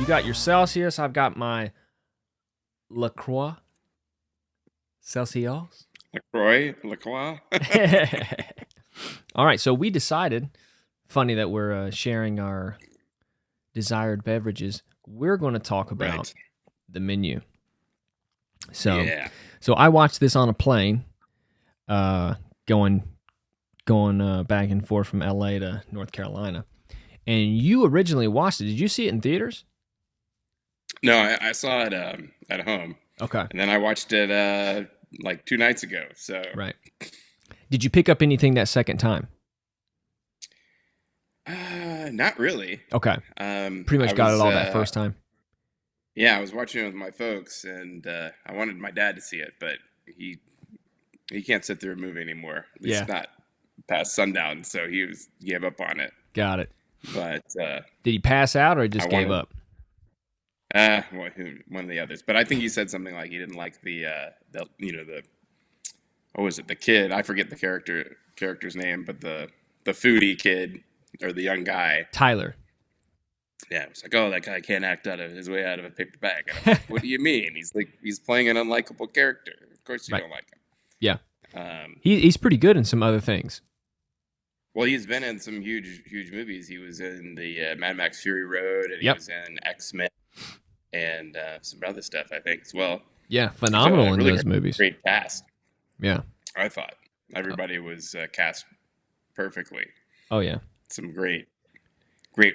You got your Celsius. I've got my LaCroix Celsius. LaCroix. All right, so we decided, funny that we're sharing our desired beverages. We're going to talk about Right. the menu. So, Yeah. so I watched this on a plane, uh, going back and forth from LA to North Carolina. And you originally watched it. Did you see it in theaters? No, I saw it at home, Okay, and then I watched it like 2 nights ago. So right. Did you pick up anything that second time? not really. Okay, pretty I much got it was all that first time. yeah, I was watching it with my folks, and I wanted my dad to see it, but he can't sit through a movie anymore. At Yeah, least not past sundown. So he gave up on it. got it. But Did he pass out or he I just gave wanted up? one of the others. But I think he said something like he didn't like the the what was it, the kid, I forget the character's name, but the foodie kid or the young guy. Tyler. Yeah, it's like, oh, that guy can't act out of his way out of a paper bag. And I'm like, what do you mean? He's like, he's playing an unlikable character. Of course you Right. don't like Yeah. him. He's pretty good in some other things. Well, he's been in some huge movies. He was in the Mad Max Fury Road, and he Yep. was in X-Men and some other stuff, I think, as well. Yeah, So phenomenal in really those movies. great cast. Yeah. I thought everybody was cast perfectly. Oh yeah. Some great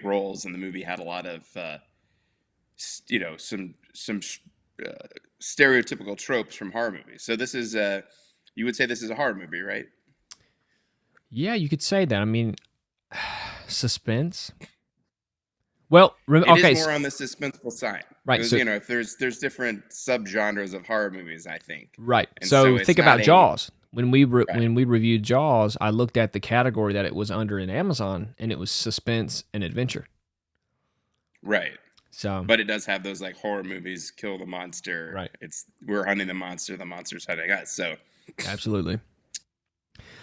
roles, and the movie had a lot of some stereotypical tropes from horror movies. So this is you would say this is a horror movie, right? Yeah, you could say that. I mean, suspense. Well, It okay, is more on the suspenseful side. right. Because So if there's different subgenres of horror movies, I think. right. And so So it's think not about a Jaws. When we right, when we reviewed Jaws, I looked at the category that it was under in Amazon, and it was suspense and adventure. right. So But it does have those like horror movies, kill the monster. right, It's we're hunting the monster's hunting us. So absolutely.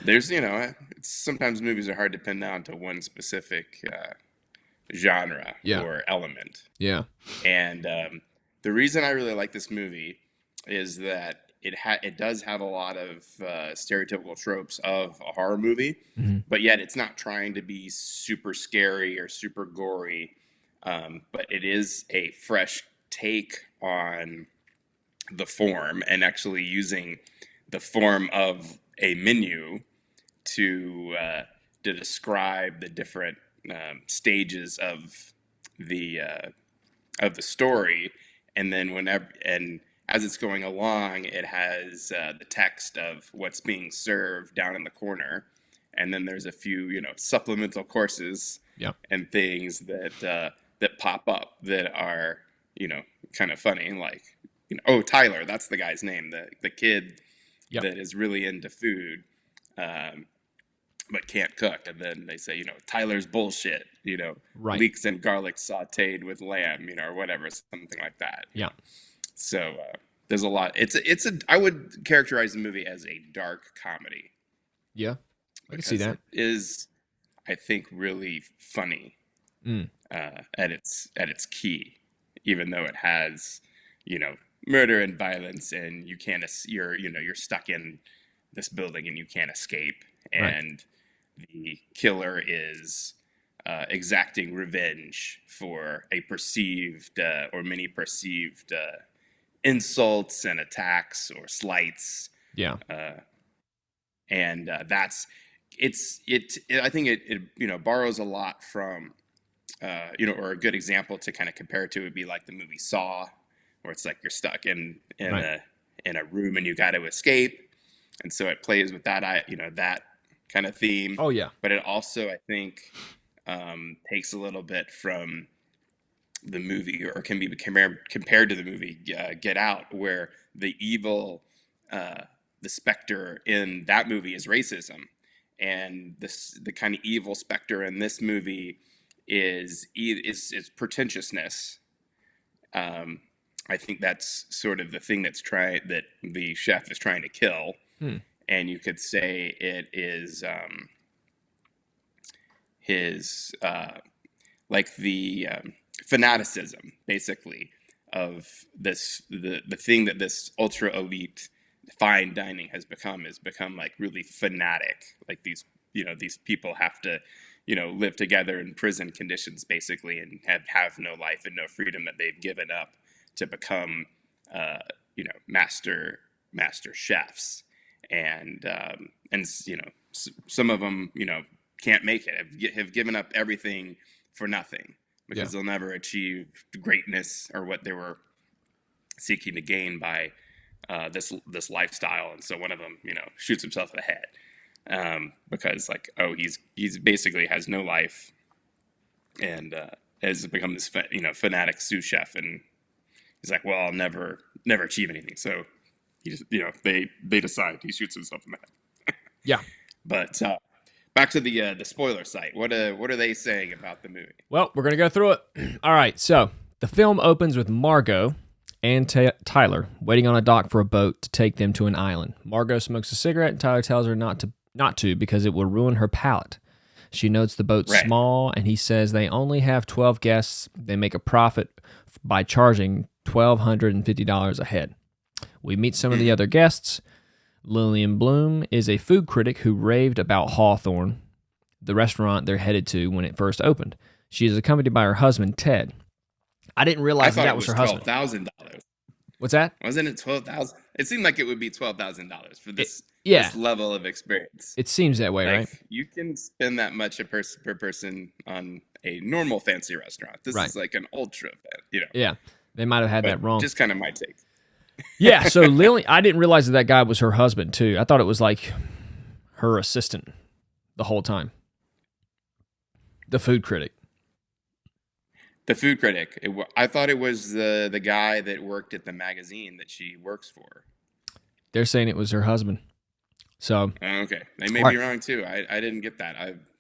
there's it's sometimes movies are hard to pin down to one specific genre Yeah. or element. Yeah. And the reason I really like this movie is that it does have a lot of stereotypical tropes of a horror movie, Mhm. but yet it's not trying to be super scary or super gory. But it is a fresh take on the form and actually using the form of a menu to describe the different stages the of the story, and then whenever and as it's going along, it has the text of what's being served down in the corner, and then there's a few supplemental courses Yeah. and things that pop up that are kind of funny, like oh, Tyler, that's the guy's name, the kid Yep. that is really into food. But can't cook, and then they say, Tyler's bullshit, Right. leeks and garlic sautéed with lamb, or whatever, something like that. Yeah. So there's a lot. I would characterize the movie as a dark comedy Yeah. I can see because that. it is, I think, really funny Mm. at its key, even though it has, murder and violence, and you're stuck in this building and you can't escape, Right. and the killer is exacting revenge for a perceived or many perceived insults and attacks or slights, Yeah. and that's I think it borrows a lot from or a good example to kind of compare it to would be like the movie Saw, where it's like you're stuck in Right. a room and you got to escape, and so it plays with that that kind of theme. Oh yeah. But it also, I think, takes a little bit from the movie, or can be compared to the movie Get Out, where the evil, the specter in that movie is racism, and the kind of evil specter in this movie is pretentiousness. I think that's sort of the thing that the chef is trying to kill. Hmm. And you could say it is his like fanaticism, basically, of the thing that this ultra elite fine dining has become like really fanatic. Like these people have to live together in prison conditions basically, and have no life and no freedom that they've given up to become master chefs. And some of them can't make it, have given up everything for nothing, because they'll never achieve greatness or what they were seeking to gain by this lifestyle. And so one of them shoots himself in the head, because he's basically has no life, and has become this fanatic sous chef, and he's like, well, I'll never achieve anything. So he just they decide he shoots himself in the head. Yeah. But back to the spoiler site. What are they saying about the movie? Well, we're gonna go through it. All right. So the film opens with Margot and Tyler waiting on a dock for a boat to take them to an island. Margot smokes a cigarette, and Tyler tells her not to because it will ruin her palate. She notes the boat's small, and he says they only have 12 guests. They make a profit by charging $1,250 a head. We meet some of the other guests. Lillian Bloom is a food critic who raved about Hawthorne, the restaurant they're headed to when it first opened. She is accompanied by her husband, Ted. I didn't realize that was her husband. $12,000. What's that? Wasn't it $12,000? It seemed like it would be $12,000 for this level of experience. It seems that way, right? You can spend that much per person on a normal fancy restaurant. This is like an ultra, Yeah, they might have had that wrong. Just kind of my take. Yeah, so Lily, I didn't realize that guy was her husband too. I thought it was like her assistant the whole time. The food critic. The food critic. I thought it was the guy that worked at the magazine that she works for. They're saying it was her husband. So okay, they may be wrong too. I didn't get that.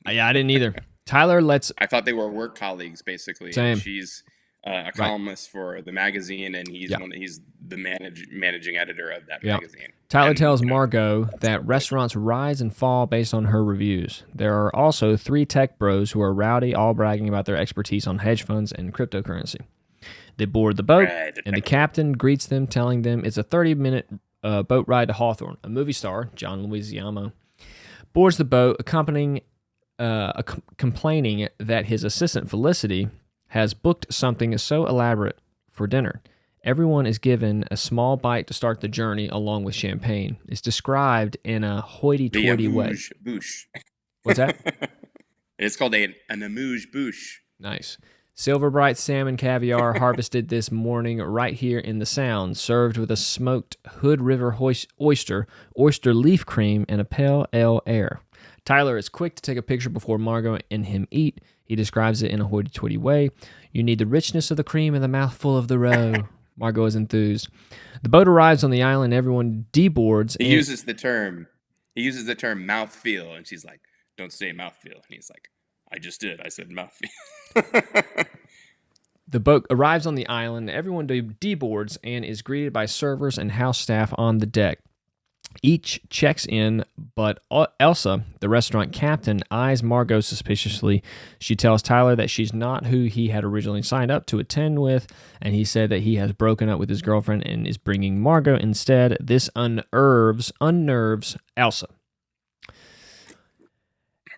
I didn't either. Tyler lets. I thought they were work colleagues basically. Same. She's a columnist for the magazine, and he's the managing editor of that magazine. Tyler tells Margot that restaurants rise and fall based on her reviews. There are also 3 tech bros who are rowdy, all bragging about their expertise on hedge funds and cryptocurrency. They board the boat, and the captain greets them, telling them it's a 30-minute boat ride to Hawthorne. A movie star, John Leguizamo, boards the boat, complaining that his assistant, Felicity, has booked something so elaborate for dinner. Everyone is given a small bite to start the journey along with champagne. It's described in a hoity-toity way. Bouche. What's that? It's called an amuse-bouche. Nice. Silver bright salmon caviar harvested this morning right here in the Sound, served with a smoked Hood River oyster leaf cream, and a pale ale air. Tyler is quick to take a picture before Margot and him eat. He describes it in a hoity-toity way. You need the richness of the cream and the mouthful of the roe. Margot is enthused. The boat arrives on the island. Everyone deboards. He uses the term mouthfeel, and she's like, "Don't say mouthfeel." And he's like, "I just did. I said mouthfeel." The boat arrives on the island. Everyone deboards and is greeted by servers and house staff on the deck. Each checks in, but Elsa, the restaurant captain, eyes Margot suspiciously. She tells Tyler that she's not who he had originally signed up to attend with, and he said that he has broken up with his girlfriend and is bringing Margot instead. This unnerves Elsa.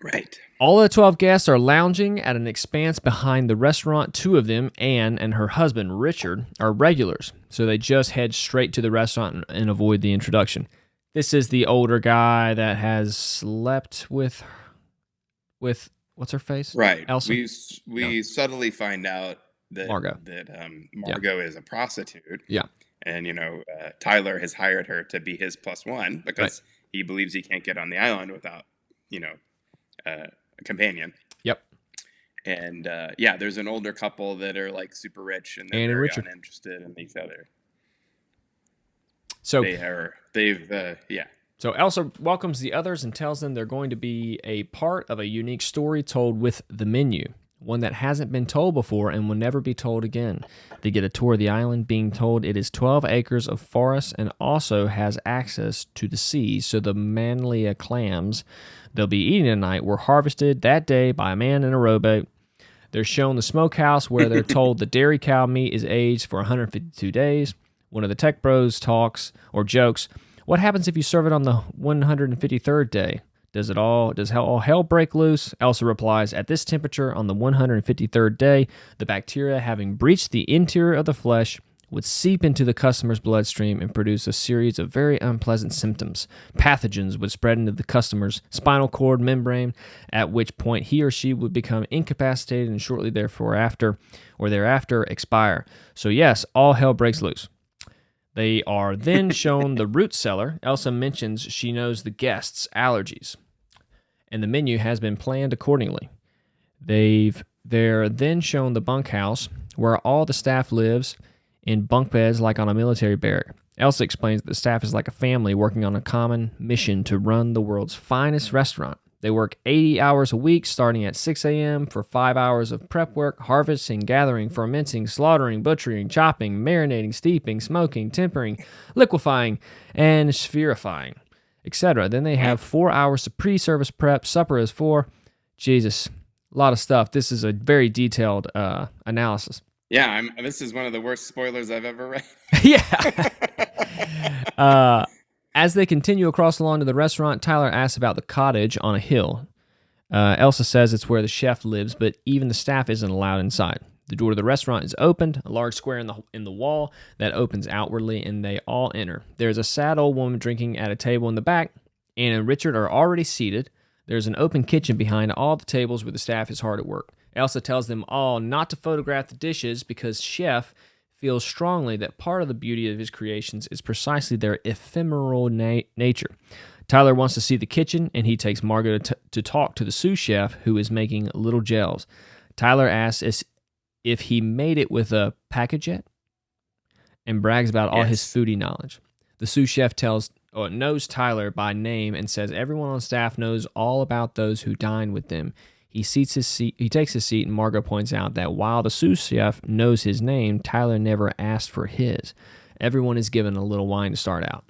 Right. All of the 12 guests are lounging at an expanse behind the restaurant. 2 of them, Anne and her husband, Richard, are regulars, so they just head straight to the restaurant and avoid the introduction. This is the older guy that has slept with what's her face? Right. Elsa? We subtly find out that Margot is a prostitute. Yeah. And Tyler has hired her to be his +1 because he believes he can't get on the island without a companion. Yep. And there's an older couple that are like super rich and they're very uninterested in each other. So So Elsa welcomes the others and tells them they're going to be a part of a unique story told with the menu, one that hasn't been told before and will never be told again. They get a tour of the island, being told it is 12 acres of forest and also has access to the sea, so the manlia clams they'll be eating tonight were harvested that day by a man in a rowboat. They're shown the smokehouse where they're told the dairy cow meat is aged for 152 days. One of the tech bros talks or jokes, "What happens if you serve it on the 153rd day? Does all hell break loose?" Elsa replies, "At this temperature on the 153rd day, the bacteria having breached the interior of the flesh would seep into the customer's bloodstream and produce a series of very unpleasant symptoms. Pathogens would spread into the customer's spinal cord membrane, at which point he or she would become incapacitated and shortly thereafter expire. So yes, all hell breaks loose." They are then shown the root cellar. Elsa mentions she knows the guests' allergies, and the menu has been planned accordingly. They're then shown the bunkhouse where all the staff lives in bunk beds like on a military barrack. Elsa explains that the staff is like a family working on a common mission to run the world's finest restaurant. They work 80 hours a week, starting at 6 a.m. for 5 hours of prep work, harvesting, gathering, fermenting, slaughtering, butchering, chopping, marinating, steeping, smoking, tempering, liquefying, and spherifying, etc. Then they have 4 hours of pre-service prep. Supper is 4. Jesus, a lot of stuff. This is a very detailed analysis. Yeah, this is one of the worst spoilers I've ever read. Yeah. As they continue across the lawn to the restaurant, Tyler asks about the cottage on a hill. Elsa says it's where the chef lives, but even the staff isn't allowed inside. The door to the restaurant is opened, a large square in the wall that opens outwardly, and they all enter. There's a sad old woman drinking at a table in the back. Anna and Richard are already seated. There's an open kitchen behind all the tables where the staff is hard at work. Elsa tells them all not to photograph the dishes because Chef feels strongly that part of the beauty of his creations is precisely their ephemeral nature. Tyler wants to see the kitchen, and he takes Margot to talk to the sous chef who is making little gels. Tyler asks if he made it with a packagette and brags about all his foodie knowledge. The sous chef knows Tyler by name and says everyone on staff knows all about those who dine with them. He takes his seat, and Margot points out that while the sous chef knows his name, Tyler never asked for his. Everyone is given a little wine to start out.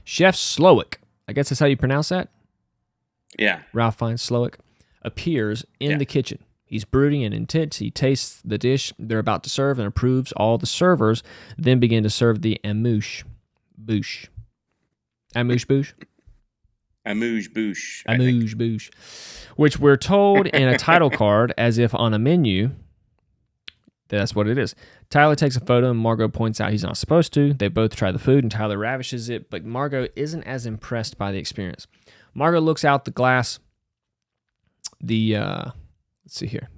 Chef Slowick, I guess that's how you pronounce that? Yeah. Ralph Fiennes Slowick, appears in the kitchen. He's brooding and intense. He tastes the dish they're about to serve and approves. All the servers then begin to serve the amuse-bouche. Amuse-bouche? Amuse-bouche. Amuse-bouche. Which we're told in a title card as if on a menu. That's what it is. Tyler takes a photo and Margot points out he's not supposed to. They both try the food and Tyler ravishes it, but Margot isn't as impressed by the experience. Margot looks out the glass. Let's see here.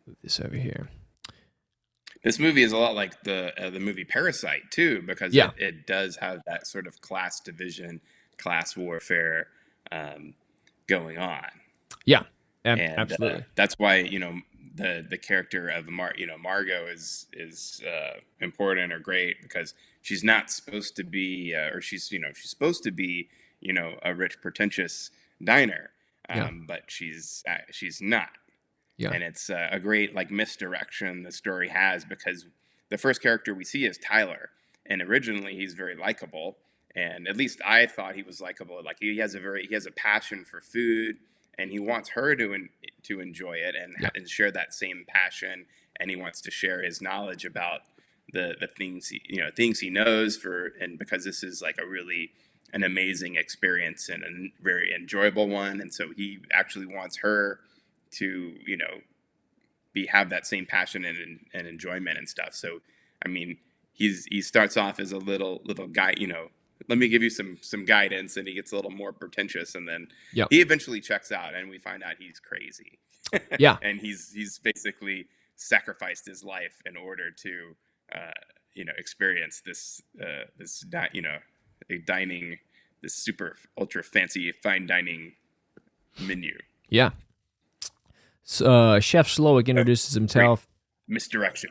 Move this over here. This movie is a lot like the movie Parasite too, because it does have that sort of class division, class warfare going on. Yeah, and absolutely. That's why the character of Margot is important or great because she's not supposed to be, or she's supposed to be a rich pretentious diner, but she's not. Yeah. And it's a great misdirection the story has because the first character we see is Tyler, and originally he's very likable, and at least I thought he was likable. Like he has a passion for food, and he wants her to enjoy it and share that same passion, and he wants to share his knowledge about the things he knows and because this is like an amazing experience and a very enjoyable one, and so he actually wants her to have that same passion and enjoyment and stuff. So I mean he starts off as a little guy, let me give you some guidance, and he gets a little more pretentious, and then he eventually checks out and we find out he's crazy. And he's basically sacrificed his life in order to experience this dining, this super ultra fancy fine dining menu. Chef Slowick introduces himself. Misdirection.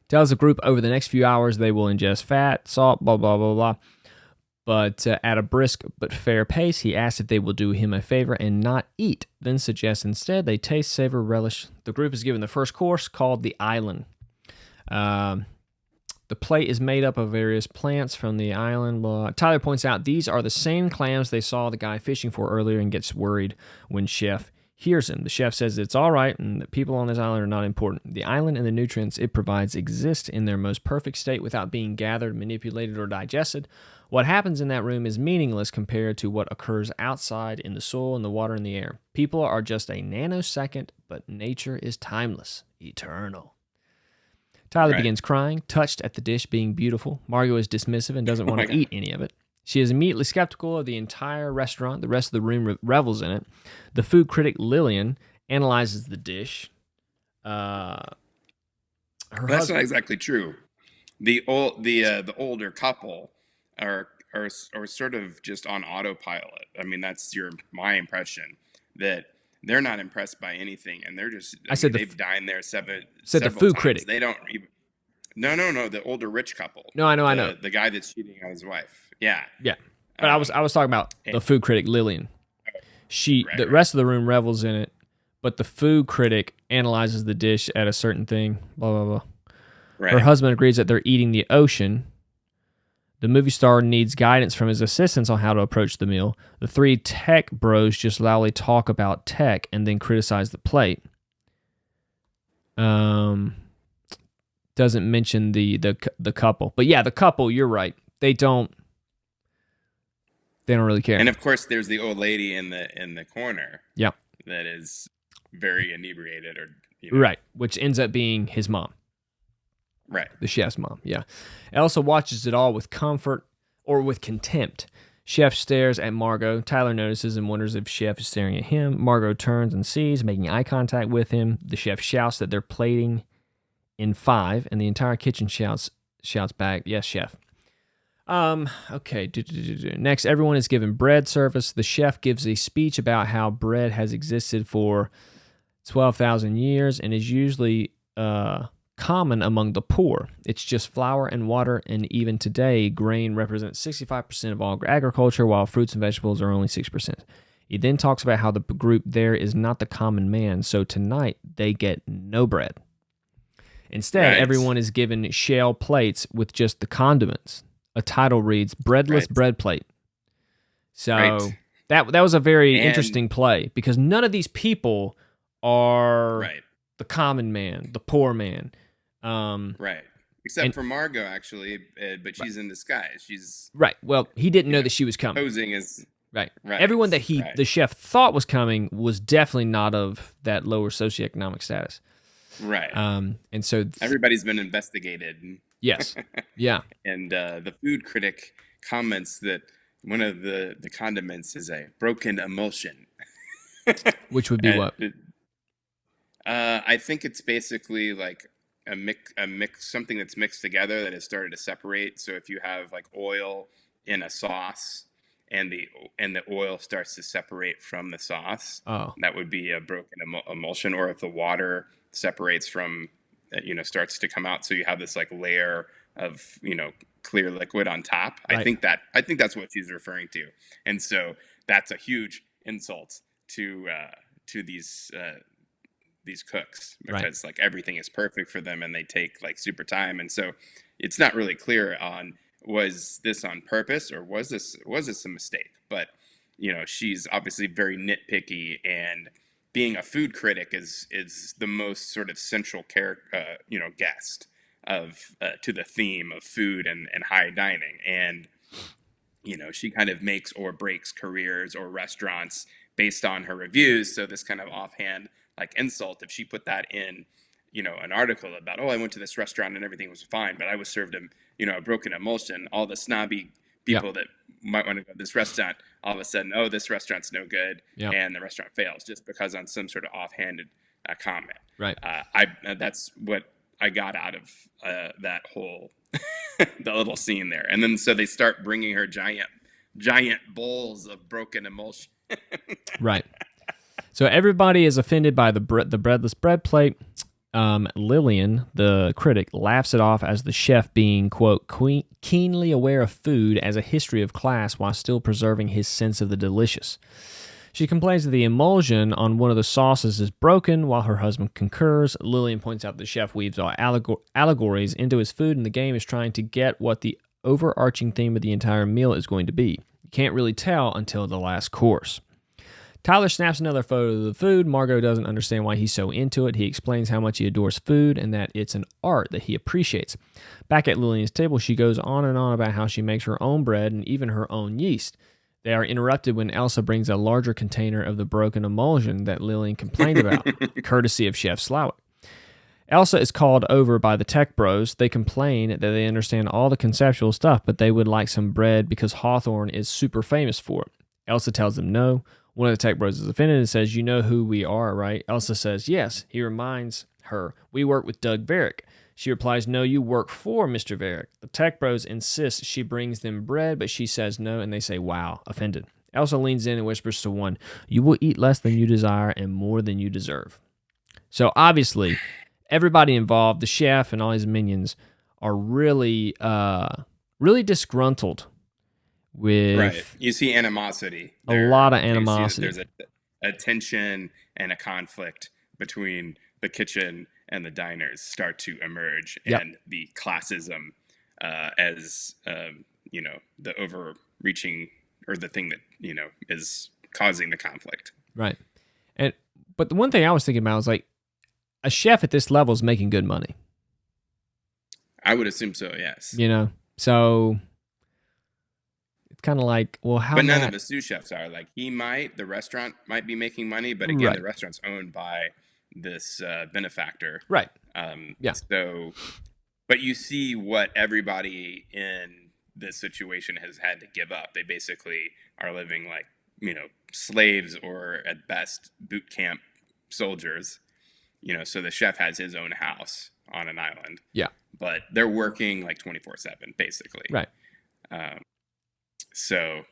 Tells the group over the next few hours they will ingest fat, salt, blah, blah, blah, blah. But at a brisk but fair pace, he asks if they will do him a favor and not eat, then suggests instead they taste, savor, relish. The group is given the first course called the Island. The The plate is made up of various plants from the island. Blah. Tyler points out these are the same clams they saw the guy fishing for earlier and gets worried when Chef hears him. The chef says it's all right and that people on this island are not important. The island and the nutrients it provides exist in their most perfect state without being gathered, manipulated, or digested. What happens in that room is meaningless compared to what occurs outside in the soil and the water and the air. People are just a nanosecond, but nature is timeless, eternal. Tyler begins crying, touched at the dish being beautiful. Margot is dismissive and doesn't want to eat any of it. She is immediately skeptical of the entire restaurant. The rest of the room revels in it. The food critic, Lillian, analyzes the dish. That's not exactly true. The older couple are sort of just on autopilot. I mean, that's my impression, that they're not impressed by anything, and they're just. They've dined there several the food times. Critic. They don't even. No. The older rich couple. No, I know. The guy that's cheating on his wife. Yeah. But I was talking about the food critic Lillian. The rest of the room revels in it, but the food critic analyzes the dish at a certain thing. Blah blah blah. Right. Her husband agrees that they're eating the ocean. The movie star needs guidance from his assistants on how to approach the meal. The three tech bros just loudly talk about tech and then criticize the plate. Doesn't mention the couple, but yeah, the couple. You're right. They don't really care. And of course, there's the old lady in the corner. Yeah. That is very inebriated, right, which ends up being his mom. Right. The chef's mom, yeah. Elsa watches it all with comfort or with contempt. Chef stares at Margot. Tyler notices and wonders if Chef is staring at him. Margot turns and sees, making eye contact with him. The chef shouts that they're plating in 5, and the entire kitchen shouts back, "Yes, chef." Okay. Next, everyone is given bread service. The chef gives a speech about how bread has existed for 12,000 years and is usually common among the poor. It's just flour and water, and even today, grain represents 65% of all agriculture, while fruits and vegetables are only 6%. He then talks about how the group there is not the common man, so tonight they get no bread. Instead, everyone is given shell plates with just the condiments. A title reads, "Breadless Bread Plate." So that was a very interesting play, because none of these people are the common man, the poor man. Except for Margot, actually, but she's in disguise. She's Well, he didn't know that she was coming. Posing as Everyone that the chef thought was coming was definitely not of that lower socioeconomic status. And so everybody's been investigated. Yes. Yeah. And the food critic comments that one of the condiments is a broken emulsion. Which would be what? I think it's basically like a mix, something that's mixed together that has started to separate. So if you have like oil in a sauce and the oil starts to separate from the sauce, that would be a broken emulsion. Or if the water separates from, starts to come out, so you have this like layer of clear liquid on top. I think that's what she's referring to, and so that's a huge insult to these cooks, because like everything is perfect for them and they take like super time, and so it's not really clear on, was this on purpose or was this a mistake. But she's obviously very nitpicky, and being a food critic is the most sort of central guest of to the theme of food and high dining, and she kind of makes or breaks careers or restaurants based on her reviews. So this kind of offhand like insult, if she put that in an article about, I went to this restaurant and everything was fine, but I was served a broken emulsion, all the snobby people that might want to go to this restaurant, all of a sudden, this restaurant's no good, and the restaurant fails just because on some sort of offhanded comment. That's what I got out of that whole the little scene there. And then so they start bringing her giant bowls of broken emulsion. So everybody is offended by the breadless bread plate. Lillian, the critic, laughs it off as the chef being, quote, keenly aware of food as a history of class while still preserving his sense of the delicious. She complains that the emulsion on one of the sauces is broken while her husband concurs. Lillian points out the chef weaves all allegories into his food, and the game is trying to get what the overarching theme of the entire meal is going to be. You can't really tell until the last course. Tyler snaps another photo of the food. Margot doesn't understand why he's so into it. He explains how much he adores food and that it's an art that he appreciates. Back at Lillian's table, she goes on and on about how she makes her own bread and even her own yeast. They are interrupted when Elsa brings a larger container of the broken emulsion that Lillian complained about, courtesy of Chef Slowick. Elsa is called over by the tech bros. They complain that they understand all the conceptual stuff, but they would like some bread because Hawthorne is super famous for it. Elsa tells them no. One of the tech bros is offended and says, "You know who we are, right?" Elsa says, "Yes." He reminds her, "We work with Doug Varick." She replies, "No, you work for Mr. Varick." The tech bros insist she brings them bread, but she says no, and they say, "Wow," offended. Elsa leans in and whispers to one, "You will eat less than you desire and more than you deserve." So obviously, everybody involved, the chef and all his minions, are really, really disgruntled with Right. You see animosity. a lot of animosity. There's a tension and a conflict between the kitchen and the diners start to emerge, Yep. and the classism as the overreaching, or the thing that is causing the conflict. Right. But the one thing I was thinking about was like, a chef at this level is making good money. I would assume so. Yes. So it's kind of like, well, how? But none of the sous chefs are. Like, the restaurant might be making money, but again, Right. the restaurant's owned by this benefactor. Right. Yeah. So, but you see what everybody in this situation has had to give up. They basically are living like, slaves, or at best boot camp soldiers. So the chef has his own house on an island. Yeah. But they're working like 24/7, basically. Right. So,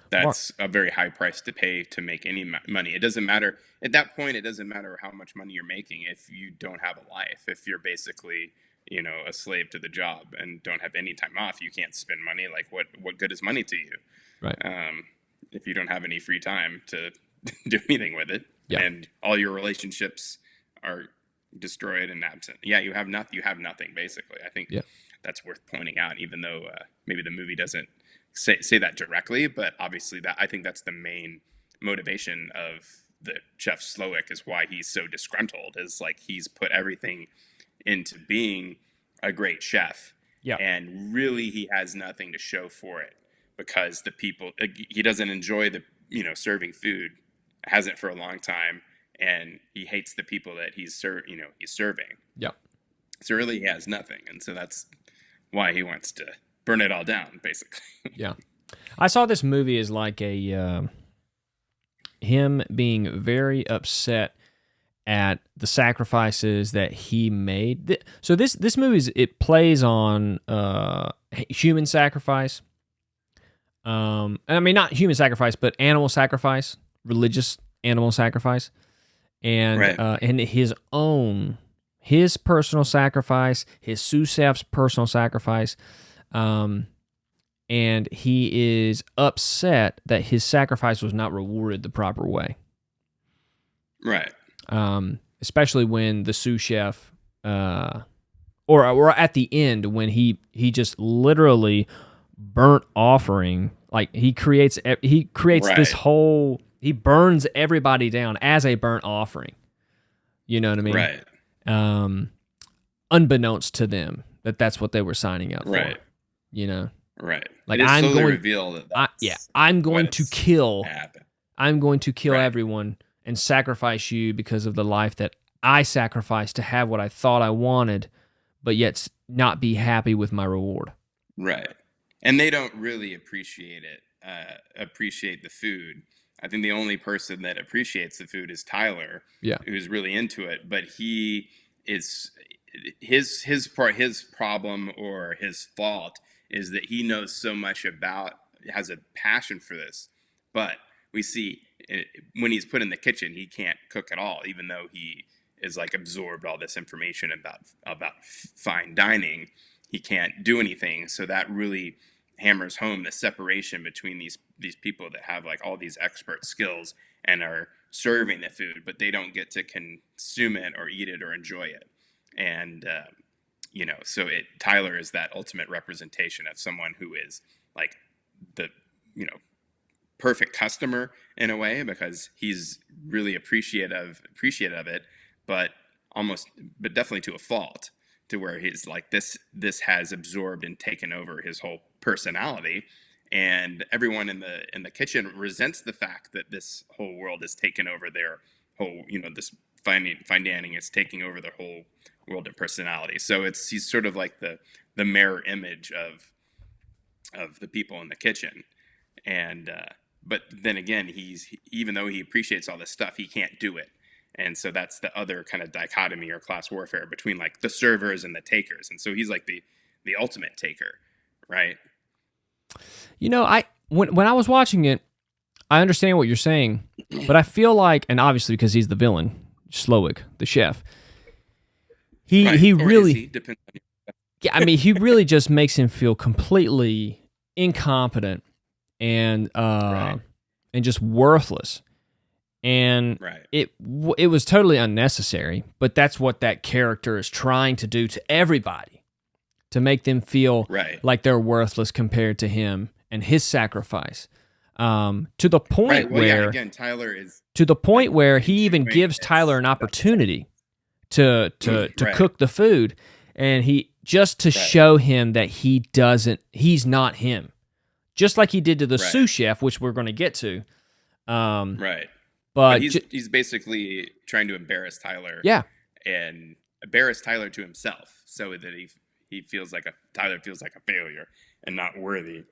that's a very high price to pay to make any money. It doesn't matter. At that point, it doesn't matter how much money you're making if you don't have a life. If you're basically, a slave to the job and don't have any time off, you can't spend money. Like, what good is money to you? Right. If you don't have any free time to do anything with it, Yeah. and all your relationships are destroyed and absent. Yeah, you have nothing. You have nothing, basically. I think that's worth pointing out, even though maybe the movie doesn't say that directly, but obviously I think that's the main motivation of the chef Slowick, is why he's so disgruntled, is like he's put everything into being a great chef, and really he has nothing to show for it, because the people, he doesn't enjoy the serving food, hasn't for a long time, and he hates the people that he's serving. So really he has nothing, and so that's why he wants to burn it all down, basically. Yeah. I saw this movie as like a him being very upset at the sacrifices that he made. So this movie it plays on human sacrifice. And I mean, not human sacrifice, but animal sacrifice, religious animal sacrifice, and Right. And his personal sacrifice, his sous chef's personal sacrifice. And he is upset that his sacrifice was not rewarded the proper way. Right. Especially when the sous chef, or at the end when he just literally burnt offering, like he creates Right. this whole, he burns everybody down as a burnt offering. You know what I mean? Right. Unbeknownst to them that's what they were signing up Right. for. Right. Like, it is I'm slowly going reveal that I'm going to kill happened. I'm going to kill Right. everyone and sacrifice you because of the life that I sacrificed to have what I thought I wanted, but yet not be happy with my reward. Right. And they don't really appreciate it, appreciate the food. I think the only person that appreciates the food is Tyler, who's really into it, but he is, his problem or his fault is that he knows so much about, has a passion for this, but we see when he's put in the kitchen, he can't cook at all, even though he is like absorbed all this information about fine dining. He can't do anything. So that really hammers home the separation between these people that have like all these expert skills and are serving the food, but they don't get to consume it or eat it or enjoy it. And so Tyler is that ultimate representation of someone who is like the perfect customer in a way, because he's really appreciative of it, but definitely to a fault, to where he's like, this has absorbed and taken over his whole personality, and everyone in the kitchen resents the fact that this whole world has taken over their whole, this fine dining is taking over the whole world and personality. So he's sort of like the mirror image of the people in the kitchen. And but then again, even though he appreciates all this stuff, he can't do it. And so that's the other kind of dichotomy or class warfare between like the servers and the takers. And so he's like the ultimate taker, right? When I was watching it, I understand what you're saying, but I feel like, and obviously because he's the villain, Slowick, the chef, he really, depends on yeah, I mean, he really just makes him feel completely incompetent and just worthless. And it was totally unnecessary, but that's what that character is trying to do to everybody, to make them feel like they're worthless compared to him and his sacrifice. To the point where again, Tyler is to the point where he even gives Tyler an opportunity to cook the food, and he just to show him that he's not him, just like he did to the sous chef, which we're going to get to. But he's basically trying to embarrass Tyler. Yeah. And embarrass Tyler to himself, so that he feels like Tyler feels like a failure and not worthy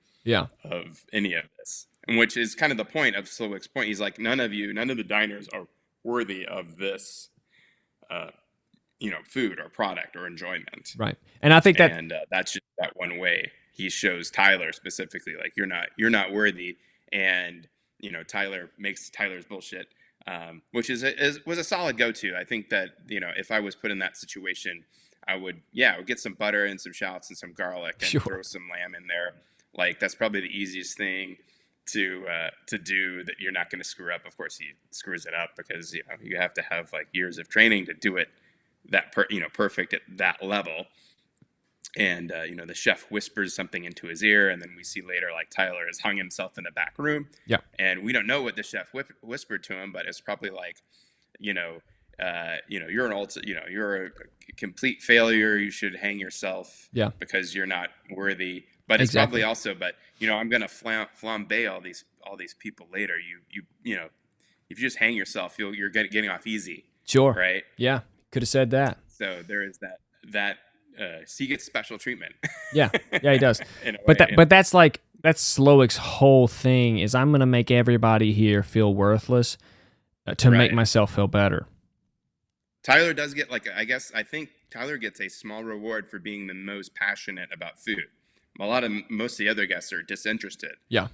of any of this. And which is kind of the point of Slowick's point. He's like, none of the diners are worthy of this food or product or enjoyment. Right. And I think that's just that one way he shows Tyler specifically, like, you're not worthy. And Tyler makes Tyler's bullshit, which was a solid go-to. I think that if I was put in that situation, I would get some butter and some shallots and some garlic and throw some lamb in there. Like, that's probably the easiest thing to do that you're not going to screw up. Of course, he screws it up because you have to have like years of training to do it that perfect at that level. And the chef whispers something into his ear, and then we see later like Tyler has hung himself in the back room. Yeah. And we don't know what the chef whispered to him, but it's probably like, you're you're a complete failure. You should hang yourself. Yeah. Because you're not worthy. But it's probably also, I'm gonna flambe all these people later. You if you just hang yourself, you're getting off easy. Sure. Right. Yeah. Could have said that. So there is that. So he gets special treatment. Yeah, he does. But that's Slowick's whole thing is, I'm gonna make everybody here feel worthless to make myself feel better. Tyler does get I think Tyler gets a small reward for being the most passionate about food. Most of the other guests are disinterested. Yeah.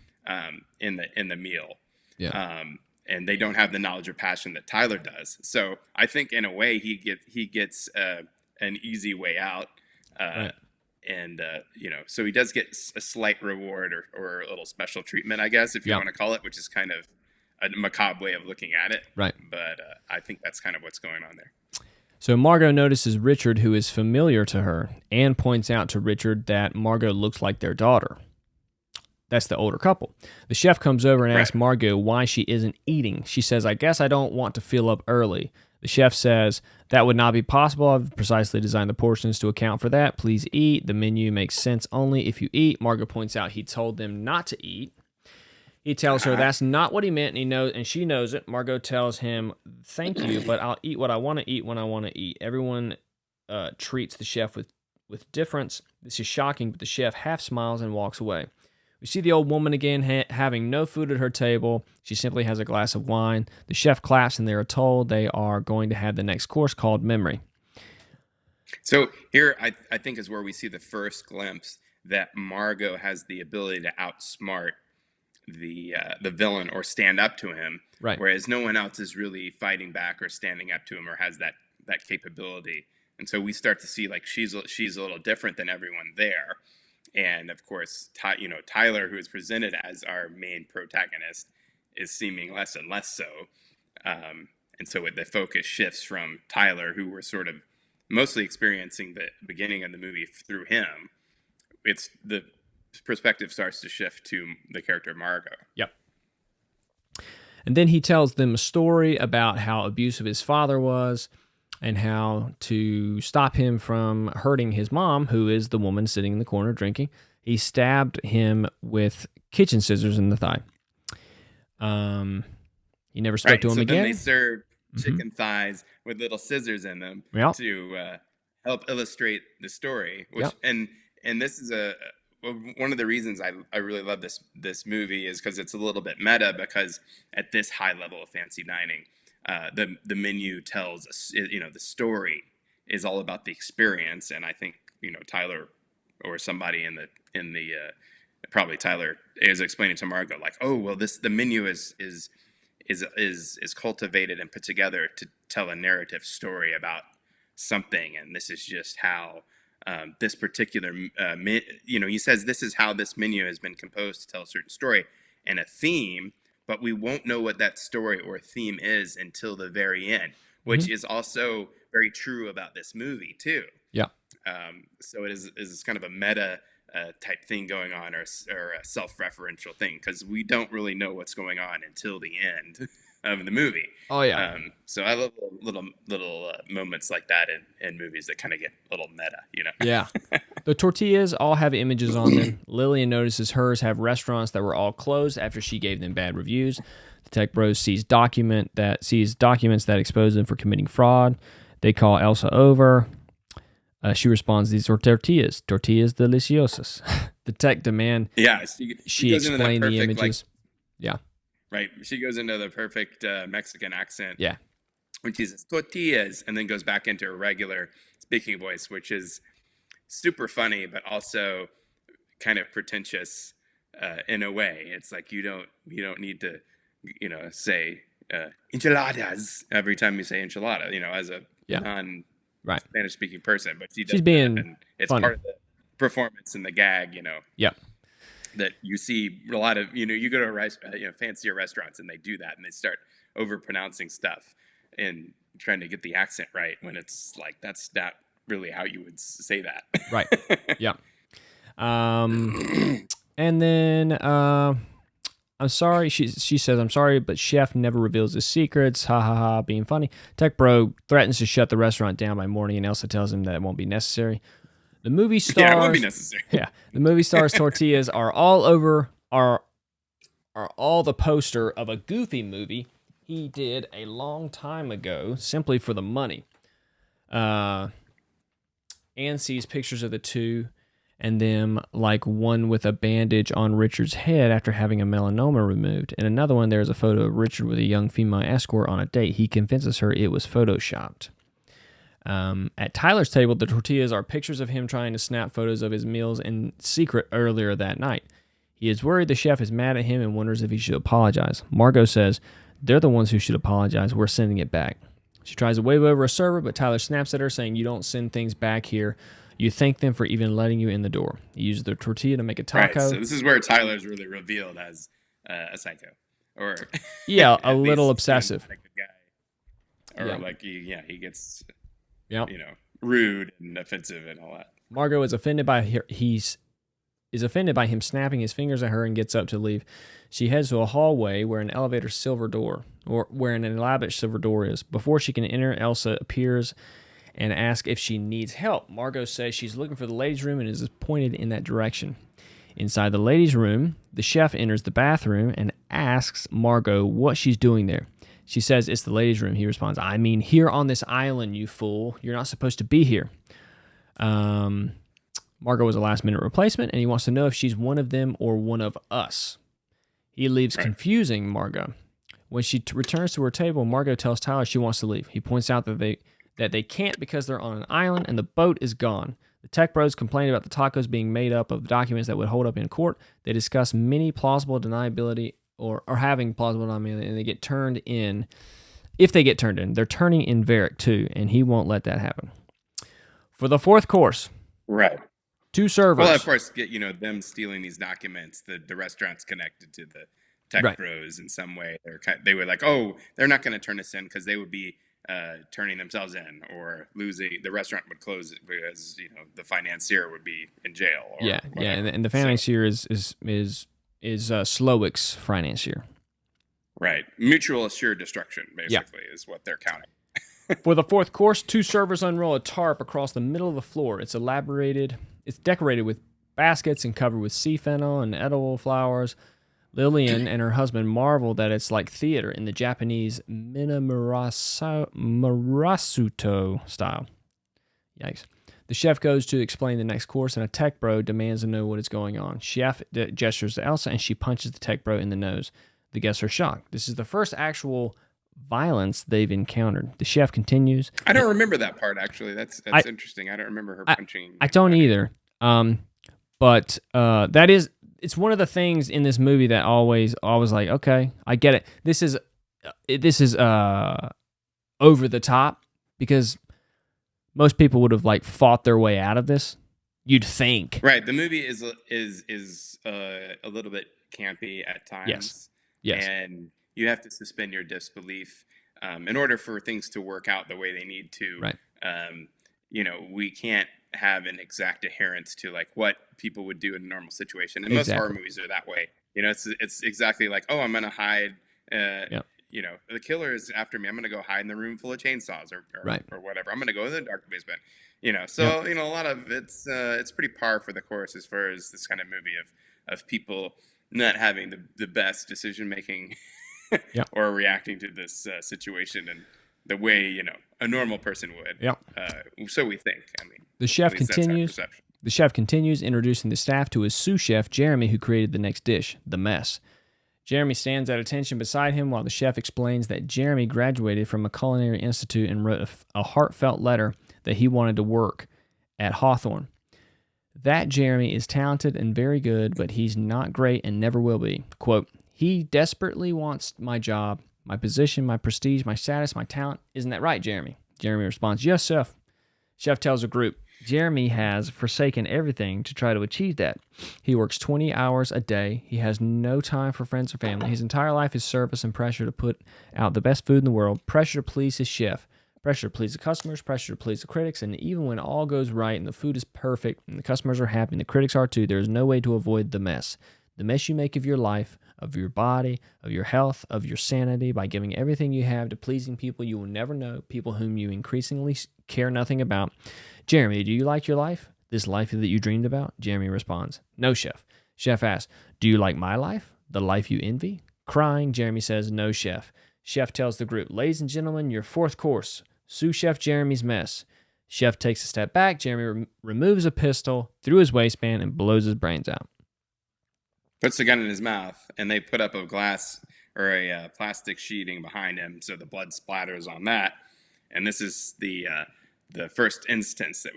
In the meal. Yeah. And they don't have the knowledge or passion that Tyler does. So I think in a way he gets an easy way out. And so he does get a slight reward or a little special treatment, I guess, if you want to call it, which is kind of a macabre way of looking at it. Right. But I think that's kind of what's going on there. So Margot notices Richard, who is familiar to her, and points out to Richard that Margot looks like their daughter. That's the older couple. The chef comes over and asks Margot why she isn't eating. She says, "I guess I don't want to fill up early." The chef says, "That would not be possible. I've precisely designed the portions to account for that. Please eat. The menu makes sense only if you eat." Margot points out he told them not to eat. He tells her that's not what he meant, and she knows it. Margot tells him, "Thank you, but I'll eat what I want to eat when I want to eat." Everyone treats the chef with difference. This is shocking, but the chef half smiles and walks away. We see the old woman again having no food at her table. She simply has a glass of wine. The chef claps, and they are told they are going to have the next course called Memory. So here, I think, is where we see the first glimpse that Margot has the ability to outsmart the villain or stand up to him, whereas no one else is really fighting back or standing up to him or has that capability. And so we start to see like she's a little different than everyone there. And of course, Tyler, who is presented as our main protagonist, is seeming less and less so. And so the focus shifts from Tyler, who we're sort of mostly experiencing the beginning of the movie through him. It's the perspective starts to shift to the character Margot. Yep. And then he tells them a story about how abusive his father was and how to stop him from hurting his mom, who is the woman sitting in the corner drinking. He stabbed him with kitchen scissors in the thigh. He never spoke to him again. Then they serve chicken thighs with little scissors in them to help illustrate the story. Which and this is one of the reasons I really love this movie is because it's a little bit meta, because at this high level of fancy dining, the menu tells us, the story is all about the experience. And I think, Tyler or somebody in the probably Tyler is explaining to Margot, like, oh, well, the menu is cultivated and put together to tell a narrative story about something. And this is just how this particular, he says this is how this menu has been composed to tell a certain story and a theme, but we won't know what that story or theme is until the very end, which is also very true about this movie too. Yeah. So it is kind of a meta type thing going on, or a self-referential thing, because we don't really know what's going on until the end of the movie. Oh yeah. So I love little moments like that in movies that kind of get a little meta, Yeah. The tortillas all have images on them. Lillian notices hers have restaurants that were all closed after she gave them bad reviews. The tech bros sees documents that expose them for committing fraud. They call Elsa over. She responds, "These are tortillas deliciosas." The tech demand. Yeah, she explained the images. Yeah. Right. She goes into the perfect Mexican accent. Yeah. When she says tortillas and then goes back into her regular speaking voice, which is super funny, but also kind of pretentious in a way. It's like you don't need to, say enchiladas every time you say enchilada, as a non-Spanish speaking person. But she's being and it's funny. Part of the performance and the gag, Yeah. That you see a lot of, you go to fancier restaurants and they do that and they start over pronouncing stuff and trying to get the accent right when it's like that's not really how you would say that. Right. Yeah. And then I'm sorry. She says, "I'm sorry, but chef never reveals his secrets." Ha ha ha, being funny. Tech bro threatens to shut the restaurant down by morning, and Elsa tells him that it won't be necessary. The movie stars. Yeah, it won't be necessary. Yeah, the movie stars tortillas are all over are all the poster of a Goofy movie he did a long time ago, simply for the money. Anne sees pictures of the two and them, like one with a bandage on Richard's head after having a melanoma removed. In another one, there's a photo of Richard with a young female escort on a date. He convinces her it was photoshopped. At Tyler's table, the tortillas are pictures of him trying to snap photos of his meals in secret earlier that night. He is worried the chef is mad at him and wonders if he should apologize. Margot says, "They're the ones who should apologize. We're sending it back." She tries to wave over a server, but Tyler snaps at her, saying, "You don't send things back here. You thank them for even letting you in the door." He uses the tortilla to make a taco. Right, so this is where Tyler's really revealed as a psycho. Or yeah, a little obsessive. Not a good guy. Or he gets rude and offensive and all that. Margot is offended by him snapping his fingers at her and gets up to leave. She heads to a hallway where an elaborate silver door is. Before she can enter, Elsa appears and asks if she needs help. Margot says she's looking for the ladies' room and is pointed in that direction. Inside the ladies' room, the chef enters the bathroom and asks Margot what she's doing there. She says it's the ladies' room. He responds, "I mean, here on this island, you fool. You're not supposed to be here." Margot was a last-minute replacement, and he wants to know if she's one of them or one of us. He leaves, confusing Margot. When she returns to her table, Margot tells Tyler she wants to leave. He points out that they can't because they're on an island and the boat is gone. The tech bros complain about the tacos being made up of documents that would hold up in court. They discuss many plausible deniability or having plausible deniability, and they get turned in. If they get turned in, they're turning in Varric too, and he won't let that happen. For the fourth course, Two servers. Well, of course, them stealing these documents. The restaurant's connected to the tech Right. bros in some way. They were like, oh, they're not going to turn us in because they would be turning themselves in or losing. The restaurant would close because the financier would be in jail. Or Yeah, whatever. and the financier is Slowick's financier. Right. Mutual assured destruction, basically, is what they're counting. For the fourth course, two servers unroll a tarp across the middle of the floor. It's decorated with baskets and covered with sea fennel and edible flowers. Lillian and her husband marvel that it's like theater in the Japanese Minamarasuto style. Yikes. The chef goes to explain the next course, and a tech bro demands to know what is going on. Chef gestures to Elsa, and she punches the tech bro in the nose. The guests are shocked. This is the first actual violence they've encountered. The chef continues. I don't remember that part, actually. That's interesting. I don't remember her punching. I don't either. But it's one of the things in this movie that always like, okay, I get it. This is over the top because most people would have like fought their way out of this. You'd think. Right. The movie is a little bit campy at times. Yes. And you have to suspend your disbelief in order for things to work out the way they need to. Right. We can't have an exact adherence to like what people would do in a normal situation. And most horror movies are that way. It's exactly like, oh, I'm going to hide. The killer is after me. I'm going to go hide in the room full of chainsaws or whatever. I'm going to go in the dark basement. A lot of it's pretty par for the course as far as this kind of movie of people not having the best decision making or reacting to this situation and the way a normal person would. So we think. I mean, the chef continues. The chef continues, introducing the staff to his sous chef Jeremy, who created the next dish, the mess. Jeremy stands at attention beside him while the chef explains that Jeremy graduated from a culinary institute and wrote a heartfelt letter that he wanted to work at Hawthorne. That Jeremy is talented and very good, but he's not great and never will be. Quote, he desperately wants my job, my position, my prestige, my status, my talent. Isn't that right, Jeremy? Jeremy responds, yes, chef. Chef tells the group, Jeremy has forsaken everything to try to achieve that. He works 20 hours a day. He has no time for friends or family. His entire life is service and pressure to put out the best food in the world, pressure to please his chef, pressure to please the customers, pressure to please the critics, and even when all goes right and the food is perfect and the customers are happy and the critics are too, there is no way to avoid the mess. The mess you make of your life, of your body, of your health, of your sanity, by giving everything you have to pleasing people you will never know, people whom you increasingly care nothing about. Jeremy, do you like your life? This life that you dreamed about? Jeremy responds, no, chef. Chef asks, do you like my life? The life you envy? Crying, Jeremy says, no, chef. Chef tells the group, ladies and gentlemen, your fourth course, sous chef Jeremy's mess. Chef takes a step back. Jeremy removes a pistol through his waistband and blows his brains out. Puts the gun in his mouth, and they put up a glass or a plastic sheeting behind him, so the blood splatters on that. And this is the first instance that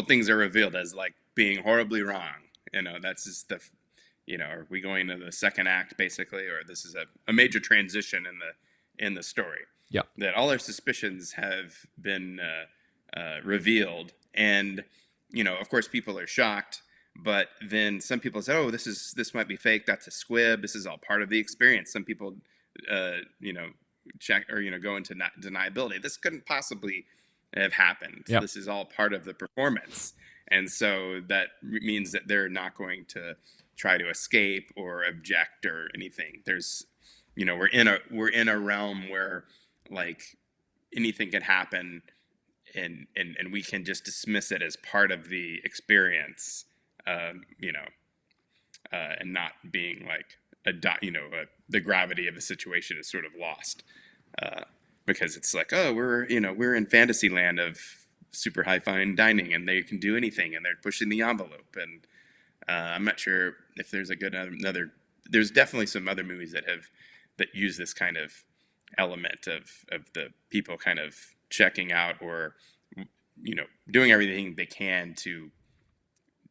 things are revealed as like being horribly wrong. That's just are we going to the second act basically, or this is a major transition in the story? Yeah. That all our suspicions have been revealed, and of course people are shocked. But then some people say, oh, this might be fake. That's a squib. This is all part of the experience. Some people, check or, go into deniability. This couldn't possibly have happened. Yep. This is all part of the performance. And so that means that they're not going to try to escape or object or anything. There's, we're in a realm where like anything can happen and we can just dismiss it as part of the experience. And not being like the gravity of the situation is sort of lost because it's like, oh, we're in fantasy land of super high fine dining and they can do anything and they're pushing the envelope. And I'm not sure if there's there's definitely some other movies that use this kind of element of the people kind of checking out or doing everything they can to.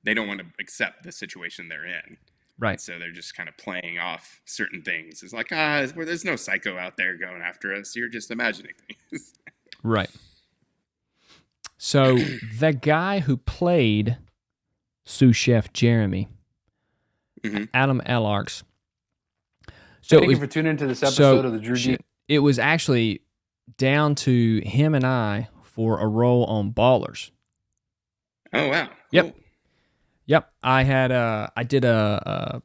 They don't want to accept the situation they're in. Right. So they're just kind of playing off certain things. It's like, there's no psycho out there going after us. You're just imagining things. Right. So the guy who played sous chef Jeremy, Mhm. Adam Ellarks. So Thank you for tuning into this episode of the Drew D. It was actually down to him and I for a role on Ballers. Oh wow. Yep. Cool. Yep. I did a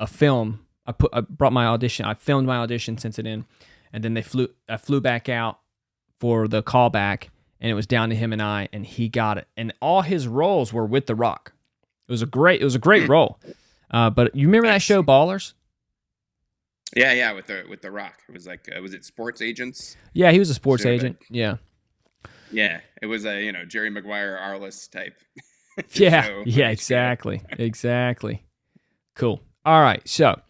film. I brought my audition. I filmed my audition, sent it in, and then I flew back out for the callback, and it was down to him and I, and he got it. And all his roles were with The Rock. It was a great role. But you remember that show Ballers? Yeah, with the Rock. It was like was it Sports Agents? Yeah, he was a sports agent. Yeah. Yeah, it was a Jerry Maguire Arliss type. Yeah, exactly. Cool. All right, so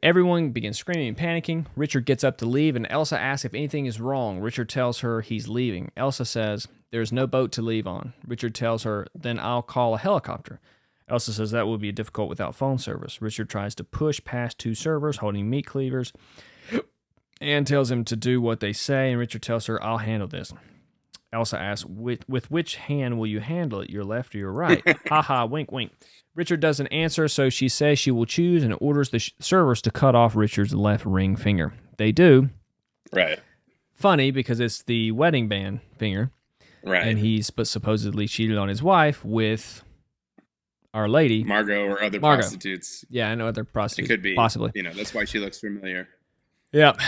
everyone begins screaming and panicking. Richard gets up to leave, and Elsa asks if anything is wrong. Richard tells her he's leaving. Elsa says there's no boat to leave on. Richard tells her, then I'll call a helicopter. Elsa says that will be difficult without phone service. Richard tries to push past two servers holding meat cleavers and tells him to do what they say, and Richard tells her, I'll handle this. Elsa asks, with which hand will you handle it, your left or your right? Ha, wink, wink. Richard doesn't answer, so she says she will choose and orders the servers to cut off Richard's left ring finger. They do. Right. Funny, because it's the wedding band finger. Right. And he's supposedly cheated on his wife with Our Lady. Margot or other prostitutes. Yeah, I know other prostitutes. It could be. Possibly. That's why she looks familiar. Yep.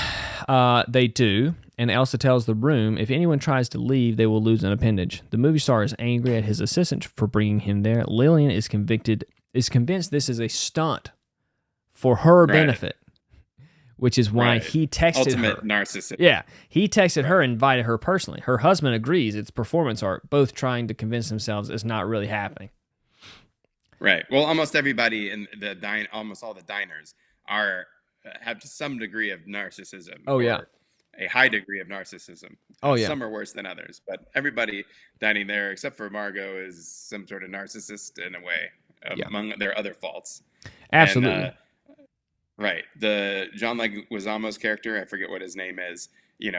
They do. And Elsa tells the room, if anyone tries to leave, they will lose an appendage. The movie star is angry at his assistant for bringing him there. Lillian is convinced this is a stunt for her benefit, which is why he texted her. Ultimate narcissist. Yeah, he texted her and invited her personally. Her husband agrees it's performance art, both trying to convince themselves it's not really happening. Right. Well, almost everybody in almost all the diners have some degree of narcissism. Oh, yeah. A high degree of narcissism. Oh, yeah. Some are worse than others, but everybody dining there, except for Margot, is some sort of narcissist in a way, among their other faults. Absolutely. And, right. The John Leguizamo's character, I forget what his name is, he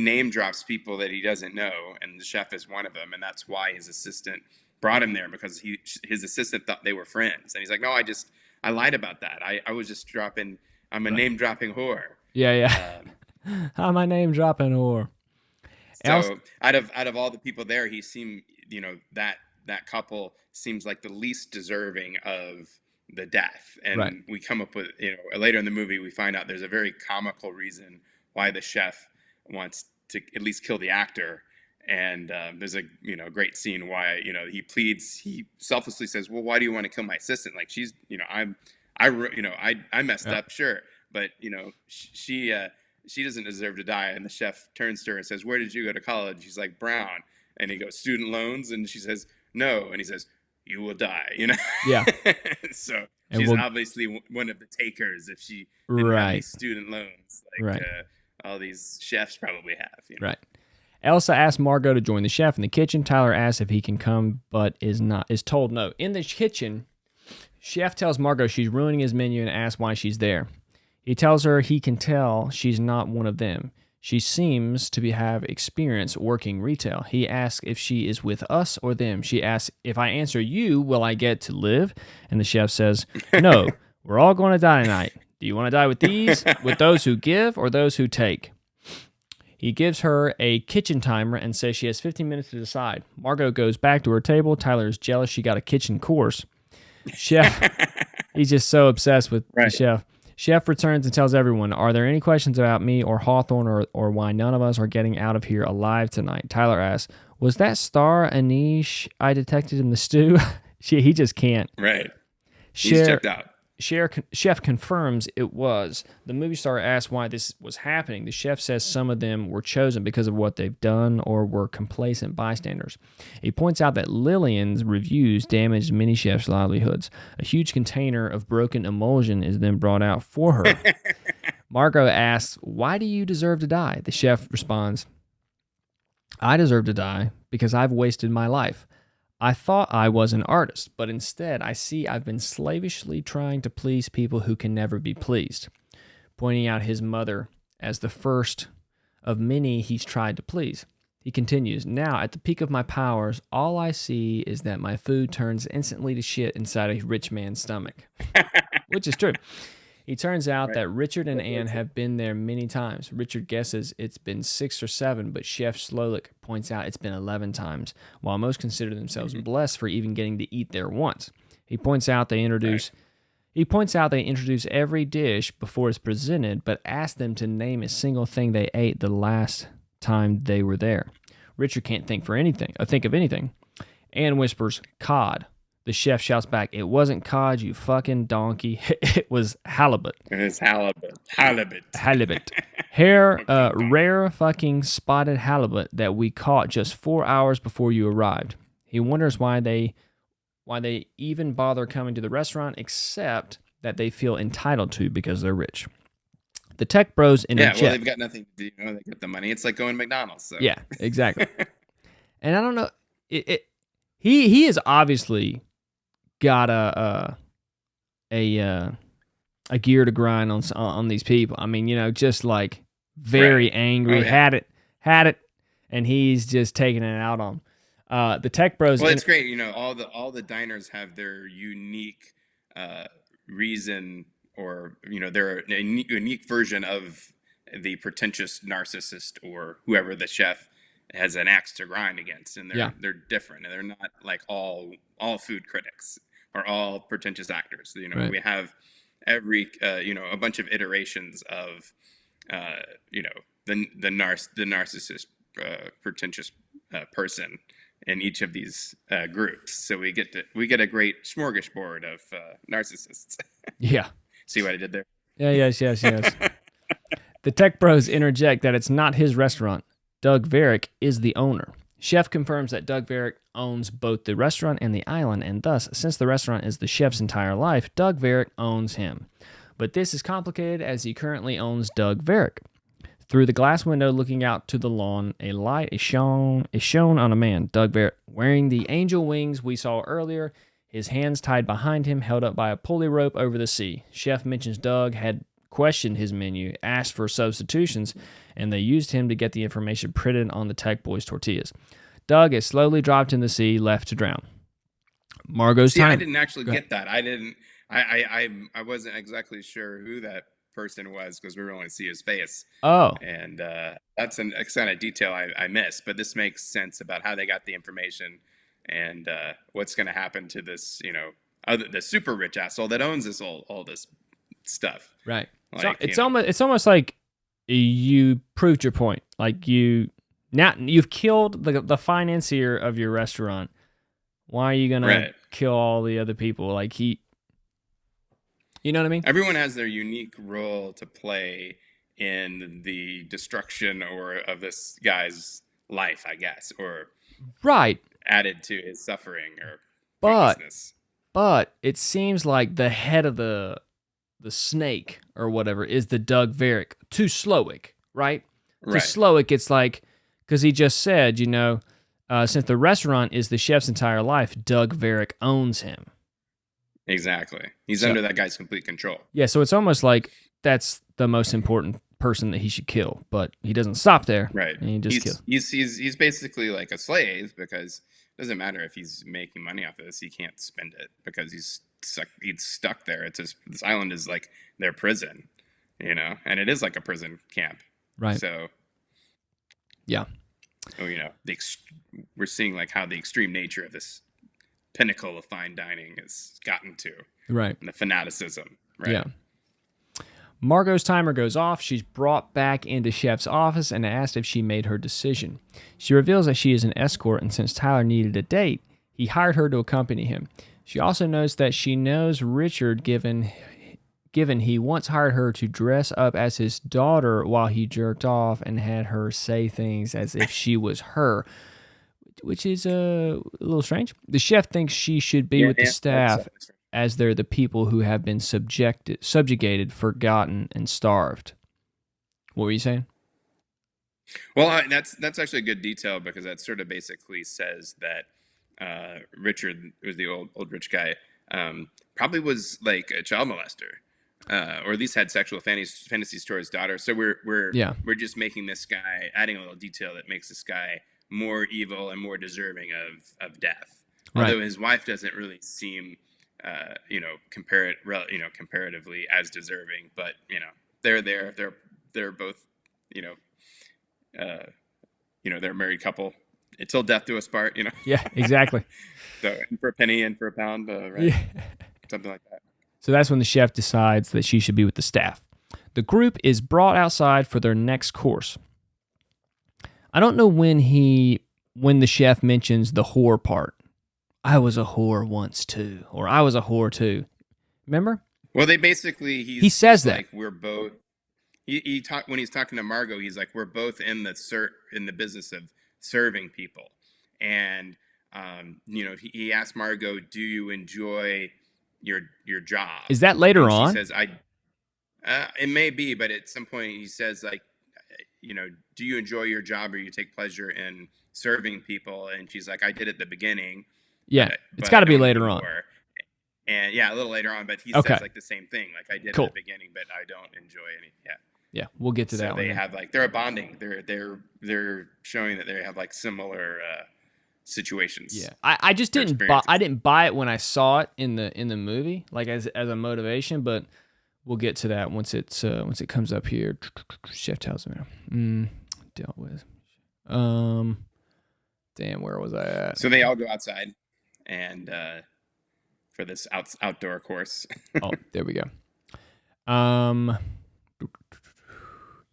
name drops people that he doesn't know, and the chef is one of them, and that's why his assistant brought him there, because his assistant thought they were friends, and he's like, no, I lied about that. I was just dropping. I'm a name dropping whore. Yeah. I'm a name dropping whore. So out of all the people there, he seemed, that couple seems like the least deserving of the death. And we come up with, later in the movie, we find out there's a very comical reason why the chef wants to at least kill the actor. And there's a great scene why he selflessly says, well, why do you want to kill my assistant? Like, she's I messed up, sure, but she doesn't deserve to die. And the chef turns to her and says, where did you go to college? She's like, Brown. And he goes, student loans? And she says, no. And he says, you will die. Yeah. So she's obviously one of the takers if she didn't have these student loans like all these chefs probably have. Right. Elsa asks Margot to join the chef in the kitchen. Tyler asks if he can come, but is told no. In the kitchen, chef tells Margot she's ruining his menu and asks why she's there. He tells her he can tell she's not one of them. She seems to have experience working retail. He asks if she is with us or them. She asks, if I answer you, will I get to live? And the chef says, no, we're all going to die tonight. Do you want to die with these, with those who give or those who take? He gives her a kitchen timer and says she has 15 minutes to decide. Margot goes back to her table. Tyler is jealous she got a kitchen course. Chef, he's just so obsessed with the chef. Chef returns and tells everyone, are there any questions about me or Hawthorne or why none of us are getting out of here alive tonight? Tyler asks, was that star Anish I detected in the stew? He just can't. Right. He's checked out. Chef confirms it was. The movie star asks why this was happening. The chef says some of them were chosen because of what they've done or were complacent bystanders. He points out that Lillian's reviews damaged many chefs' livelihoods. A huge container of broken emulsion is then brought out for her. Margot asks, why do you deserve to die? The chef responds, I deserve to die because I've wasted my life. I thought I was an artist, but instead I see I've been slavishly trying to please people who can never be pleased, pointing out his mother as the first of many he's tried to please. He continues, now, at the peak of my powers, all I see is that my food turns instantly to shit inside a rich man's stomach, which is true. It turns out that Richard and Anne have been there many times. Richard guesses it's been 6 or 7, but Chef Slolik points out it's been 11 times, while most consider themselves blessed for even getting to eat there once. He points out they introduce every dish before it's presented, but ask them to name a single thing they ate the last time they were there. Richard can't think of anything. Anne whispers, cod. The chef shouts back, it wasn't cod, you fucking donkey. It was halibut. It was halibut. Halibut. Rare fucking spotted halibut that we caught just 4 hours before you arrived. He wonders why they even bother coming to the restaurant, except that they feel entitled to because they're rich. The tech bros interject. Yeah, well, they've got nothing to do. They get the money. It's like going to McDonald's. So. Yeah, exactly. And I don't know. He is obviously got a gear to grind on these people. I mean, just like very angry. Oh, yeah. Had it, and he's just taking it out on. The tech bros. Well, it's great. All the diners have their unique reason, or they're a unique version of the pretentious narcissist or whoever the chef has an axe to grind against, and they're different, and they're not like all food critics or all pretentious actors. Right. We have every a bunch of iterations of the narcissist pretentious person in each of these groups. So we get a great smorgasbord of narcissists. Yeah. See what I did there? Yeah, yes. The tech bros interject that it's not his restaurant. Doug Varick is the owner. Chef confirms that Doug Varick owns both the restaurant and the island, and thus, since the restaurant is the chef's entire life, Doug Varick owns him. But this is complicated as he currently owns Doug Varick. Through the glass window looking out to the lawn, a light is shone on a man, Doug Varick, wearing the angel wings we saw earlier, his hands tied behind him, held up by a pulley rope over the sea. Chef mentions Doug had questioned his menu, asked for substitutions, and they used him to get the information printed on the tech boys' tortillas. Doug is slowly dropped in the sea, left to drown. Margot's time. I didn't actually get that. I wasn't exactly sure who that person was because we only see his face. Oh. And that's a kind of detail I missed, but this makes sense about how they got the information and what's going to happen to this, the super rich asshole that owns this all this stuff. Right. Like, it's almost like you proved your point. Like you've killed the financier of your restaurant. Why are you gonna kill all the other people? Like you know what I mean? Everyone has their unique role to play in the destruction of this guy's life, I guess, or added to his suffering or pointlessness. But it seems like the head of the snake or whatever is the Doug Varick to Slowick, right? To Slowick, it's like, because he just said, since the restaurant is the chef's entire life, Doug Varick owns him. Exactly. He's under that guy's complete control. Yeah, so it's almost like that's the most important person that he should kill, but he doesn't stop there. Right. And he just kills. He's basically like a slave because it doesn't matter if he's making money off of this, he can't spend it because he's stuck there. This island is like their prison, and it is like a prison camp. Right. So, yeah. We're seeing like how the extreme nature of this pinnacle of fine dining has gotten to. Right. And the fanaticism. Right. Yeah. Margot's timer goes off. She's brought back into Chef's office and asked if she made her decision. She reveals that she is an escort, and since Tyler needed a date, he hired her to accompany him. She also notes that she knows Richard, given he once hired her to dress up as his daughter while he jerked off and had her say things as if she was her, which is a little strange. The chef thinks she should be with the staff as they're the people who have been subjugated, forgotten, and starved. What were you saying? Well, that's actually a good detail because that sort of basically says that Richard, who was the old rich guy, probably was like a child molester, or at least had sexual fantasies towards his daughter. So we're just making this guy, adding a little detail that makes this guy more evil and more deserving of death. Right. Although his wife doesn't really seem, comparatively as deserving, but they're both, they're a married couple until death do us part, Yeah, exactly. So for a penny and for a pound, right? Yeah. Something like that. So that's when the chef decides that she should be with the staff. The group is brought outside for their next course. I don't know when the chef mentions the whore part. I was a whore once too, or I was a whore too. Remember? Well, they basically he says that like we're both. When he's talking to Margot, he's like we're both in the business of serving people, and he asked Margot, "Do you enjoy your job?" Is that later on? She says, it may be, but at some point he says like, do you enjoy your job or you take pleasure in serving people? And she's like, I did at the beginning. Yeah, it's got to be later on. And yeah, a little later on, but he says like the same thing. Like I did at the beginning, but I don't enjoy any. Yeah. Yeah, we'll get to that. So they have like they're bonding. They're showing that they have like similar situations. Yeah, I just didn't buy it when I saw it in the movie, like as a motivation. But we'll get to that once it comes up here. Chef tells me dealt with. Damn, where was I at? So they all go outside, and for this outdoor course. Oh, there we go.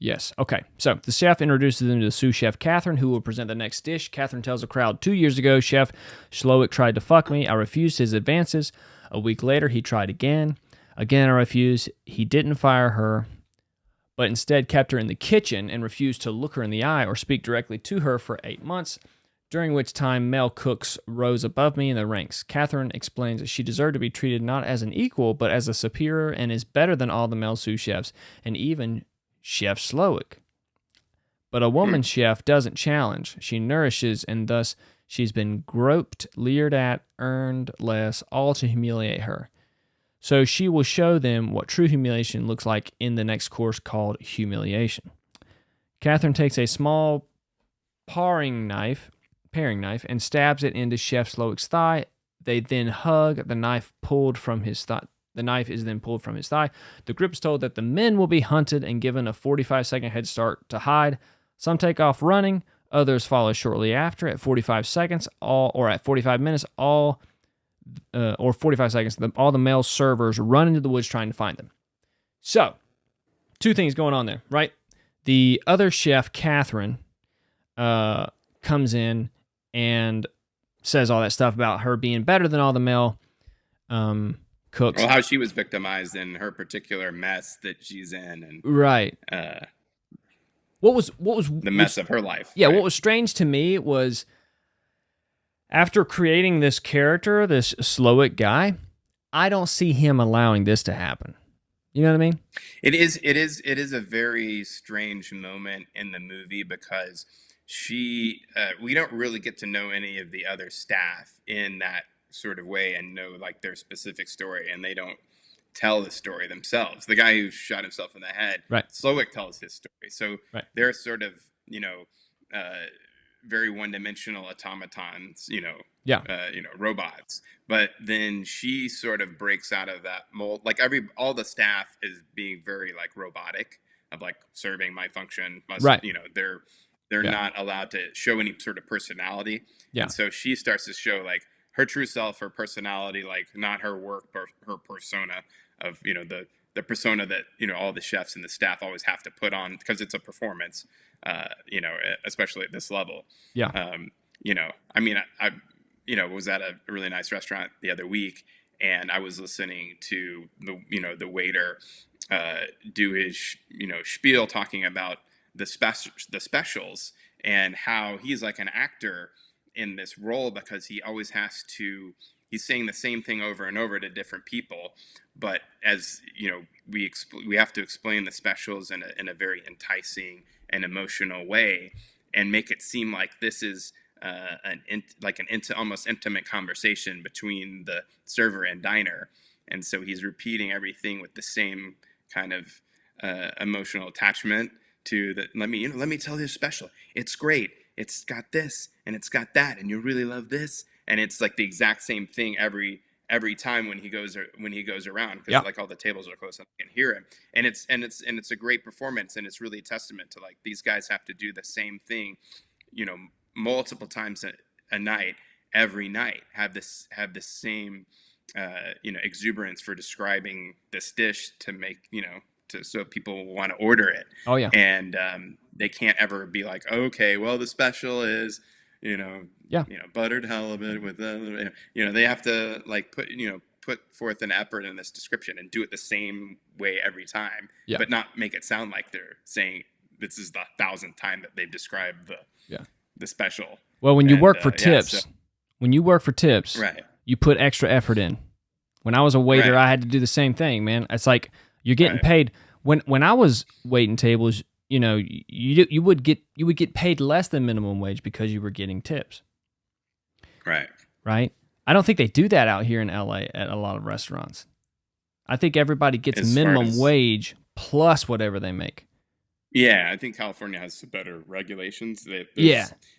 Yes. Okay. So the chef introduces them to the sous chef, Catherine, who will present the next dish. Catherine tells the crowd, 2 years ago, Chef Slowick tried to fuck me. I refused his advances. A week later, he tried again. Again, I refused. He didn't fire her, but instead kept her in the kitchen and refused to look her in the eye or speak directly to her for 8 months, during which time male cooks rose above me in the ranks. Catherine explains that she deserved to be treated not as an equal, but as a superior and is better than all the male sous chefs, and even Chef Slowick. But a woman chef doesn't challenge. She nourishes, and thus she's been groped, leered at, earned less, all to humiliate her. So she will show them what true humiliation looks like in the next course called humiliation. Catherine takes a small paring knife, and stabs it into Chef Slowick's thigh. They then hug. The knife pulled from his thigh. The knife is then pulled from his thigh. The group is told that the men will be hunted and given a 45-second head start to hide. Some take off running. Others follow shortly after. At 45 seconds, at 45 minutes, all the male servers run into the woods trying to find them. So, two things going on there, right? The other chef, Catherine, comes in and says all that stuff about her being better than all the male cooks. Well, how she was victimized in her particular mess that she's in, and right. What was the mess of her life? Yeah, right? What was strange to me was after creating this character, this Slowick guy, I don't see him allowing this to happen. You know what I mean? It is a very strange moment in the movie because we don't really get to know any of the other staff in that sort of way and know like their specific story, and they don't tell the story themselves. The guy who shot himself in the head, right. Slowick tells his story. So right. They're sort of, very one-dimensional automatons, robots. But then she sort of breaks out of that mold. Like all the staff is being very like robotic of like serving my function. Right. They're not allowed to show any sort of personality. Yeah. And so she starts to show like her true self, her personality, like not her work, but her persona of, the persona that, all the chefs and the staff always have to put on because it's a performance, especially at this level. Yeah. I was at a really nice restaurant the other week and I was listening to the waiter do his, spiel talking about the specials and how he's like an actor in this role because he always has to, he's saying the same thing over and over to different people, but as we have to explain the specials in a very enticing and emotional way and make it seem like this is almost intimate conversation between the server and diner. And so he's repeating everything with the same kind of emotional attachment to the let me tell you a special. It's great. it's got this and it's got that, and you'll really love this. And it's like the exact same thing every time when he goes around, because Yep. like all the tables are close, I can hear him. And it's a great performance, and it's really a testament to like these guys have to do the same thing, multiple times a night, every night, have the same exuberance for describing this dish to make so people want to order it. Oh yeah. And they can't ever be like, okay, well, the special is buttered halibut with they have to like put forth an effort in this description and do it the same way every time, but not make it sound like they're saying this is the 1,000th time that they've described the special. Well, when you work for tips, right, you put extra effort in. When I was a waiter, right. I had to do the same thing, man. It's like you're getting paid. When I was waiting tables, you would get paid less than minimum wage because you were getting tips. Right. I don't think they do that out here in LA at a lot of restaurants. I think everybody gets minimum wage plus whatever they make. Yeah, I think California has better regulations. They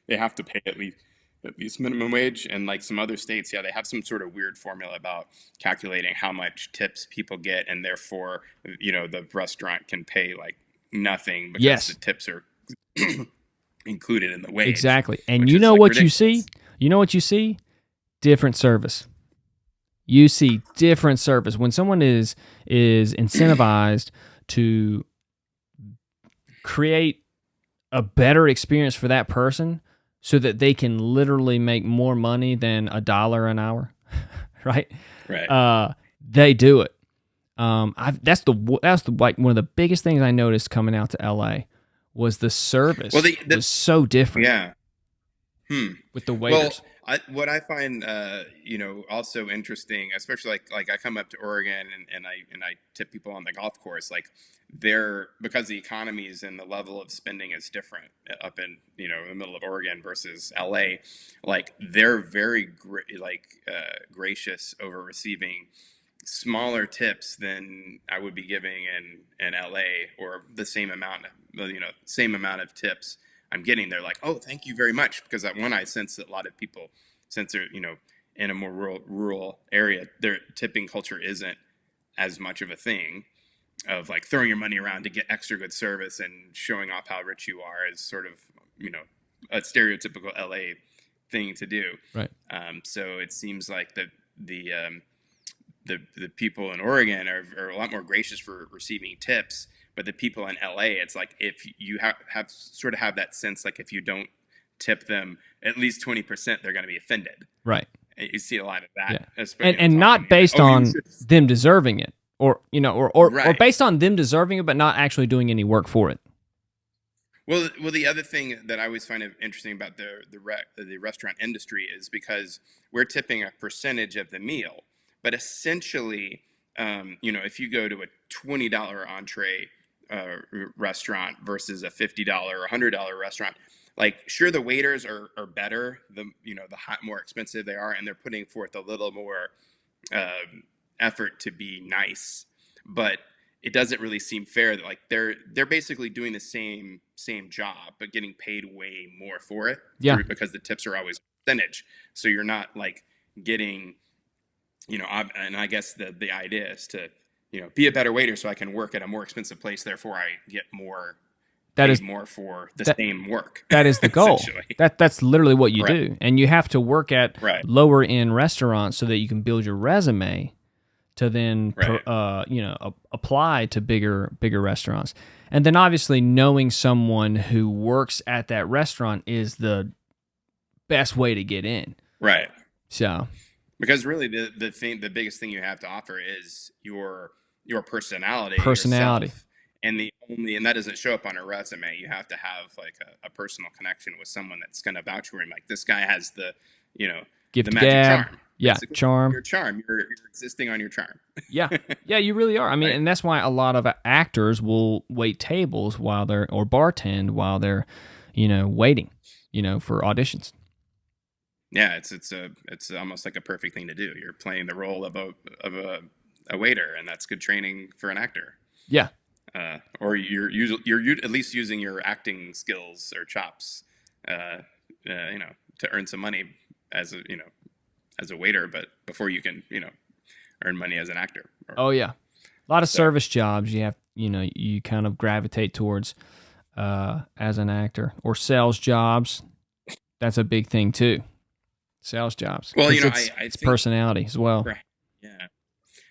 have to pay at least minimum wage, and like some other states, they have some sort of weird formula about calculating how much tips people get, and therefore, the restaurant can pay like nothing because the tips are included in the wage. Exactly. And you know what ridiculous. You see? You know what you see? Different service. You see different service. When someone is incentivized to create a better experience for that person so that they can literally make more money than $1 an hour, right? Right. They do it. That's like one of the biggest things I noticed coming out to LA was the service was so different. Yeah. With the waiters. Well, what I find, also interesting, especially like I come up to Oregon and I tip people on the golf course, like because the economies and the level of spending is different up in the middle of Oregon versus LA, like they're very gracious over receiving smaller tips than I would be giving in LA, or the same amount of tips I'm getting. They're like, oh, thank you very much, because I sense that a lot of people, since they're in a more rural area, their tipping culture isn't as much of a thing of like throwing your money around to get extra good service and showing off how rich you are is sort of a stereotypical LA thing to do. Right. So it seems like the people in Oregon are a lot more gracious for receiving tips. But the people in LA, it's like if you have that sense, like if you don't tip them at least 20%, they're going to be offended. Right. You see a lot of that, and not based on them deserving it, or based on them deserving it, but not actually doing any work for it. Well, the other thing that I always find interesting about the restaurant industry is because we're tipping a percentage of the meal, but essentially, if you go to a $20 entree restaurant versus a $50 or $100 restaurant, like sure, the waiters are better, the more expensive they are, and they're putting forth a little more effort to be nice, but it doesn't really seem fair that like they're basically doing the same job but getting paid way more for it, because the tips are always a percentage, so you're not like getting and I guess the idea is to be a better waiter so I can work at a more expensive place, therefore I get more for the same work. That is the goal. That's literally what you do. And you have to work at lower end restaurants so that you can build your resume to then apply to bigger restaurants. And then obviously knowing someone who works at that restaurant is the best way to get in. Right. So because really the biggest thing you have to offer is your personality. Yourself. And that doesn't show up on a resume. You have to have like a personal connection with someone that's going to vouch for him. Like this guy has the gift the magic gab. charm. Yeah, basically. charm. Your charm. You're existing on your charm. Yeah, you really are. I mean, and that's why a lot of actors will wait tables or bartend while they're, waiting, for auditions. Yeah, it's almost like a perfect thing to do. You're playing the role of a waiter, and that's good training for an actor. Yeah. Or you're at least using your acting skills or chops to earn some money as a waiter, but before you can, earn money as an actor. Oh yeah. A lot of service jobs you kind of gravitate towards as an actor, or sales jobs. That's a big thing too. Sales jobs. Well, I it's think personality as well. Yeah,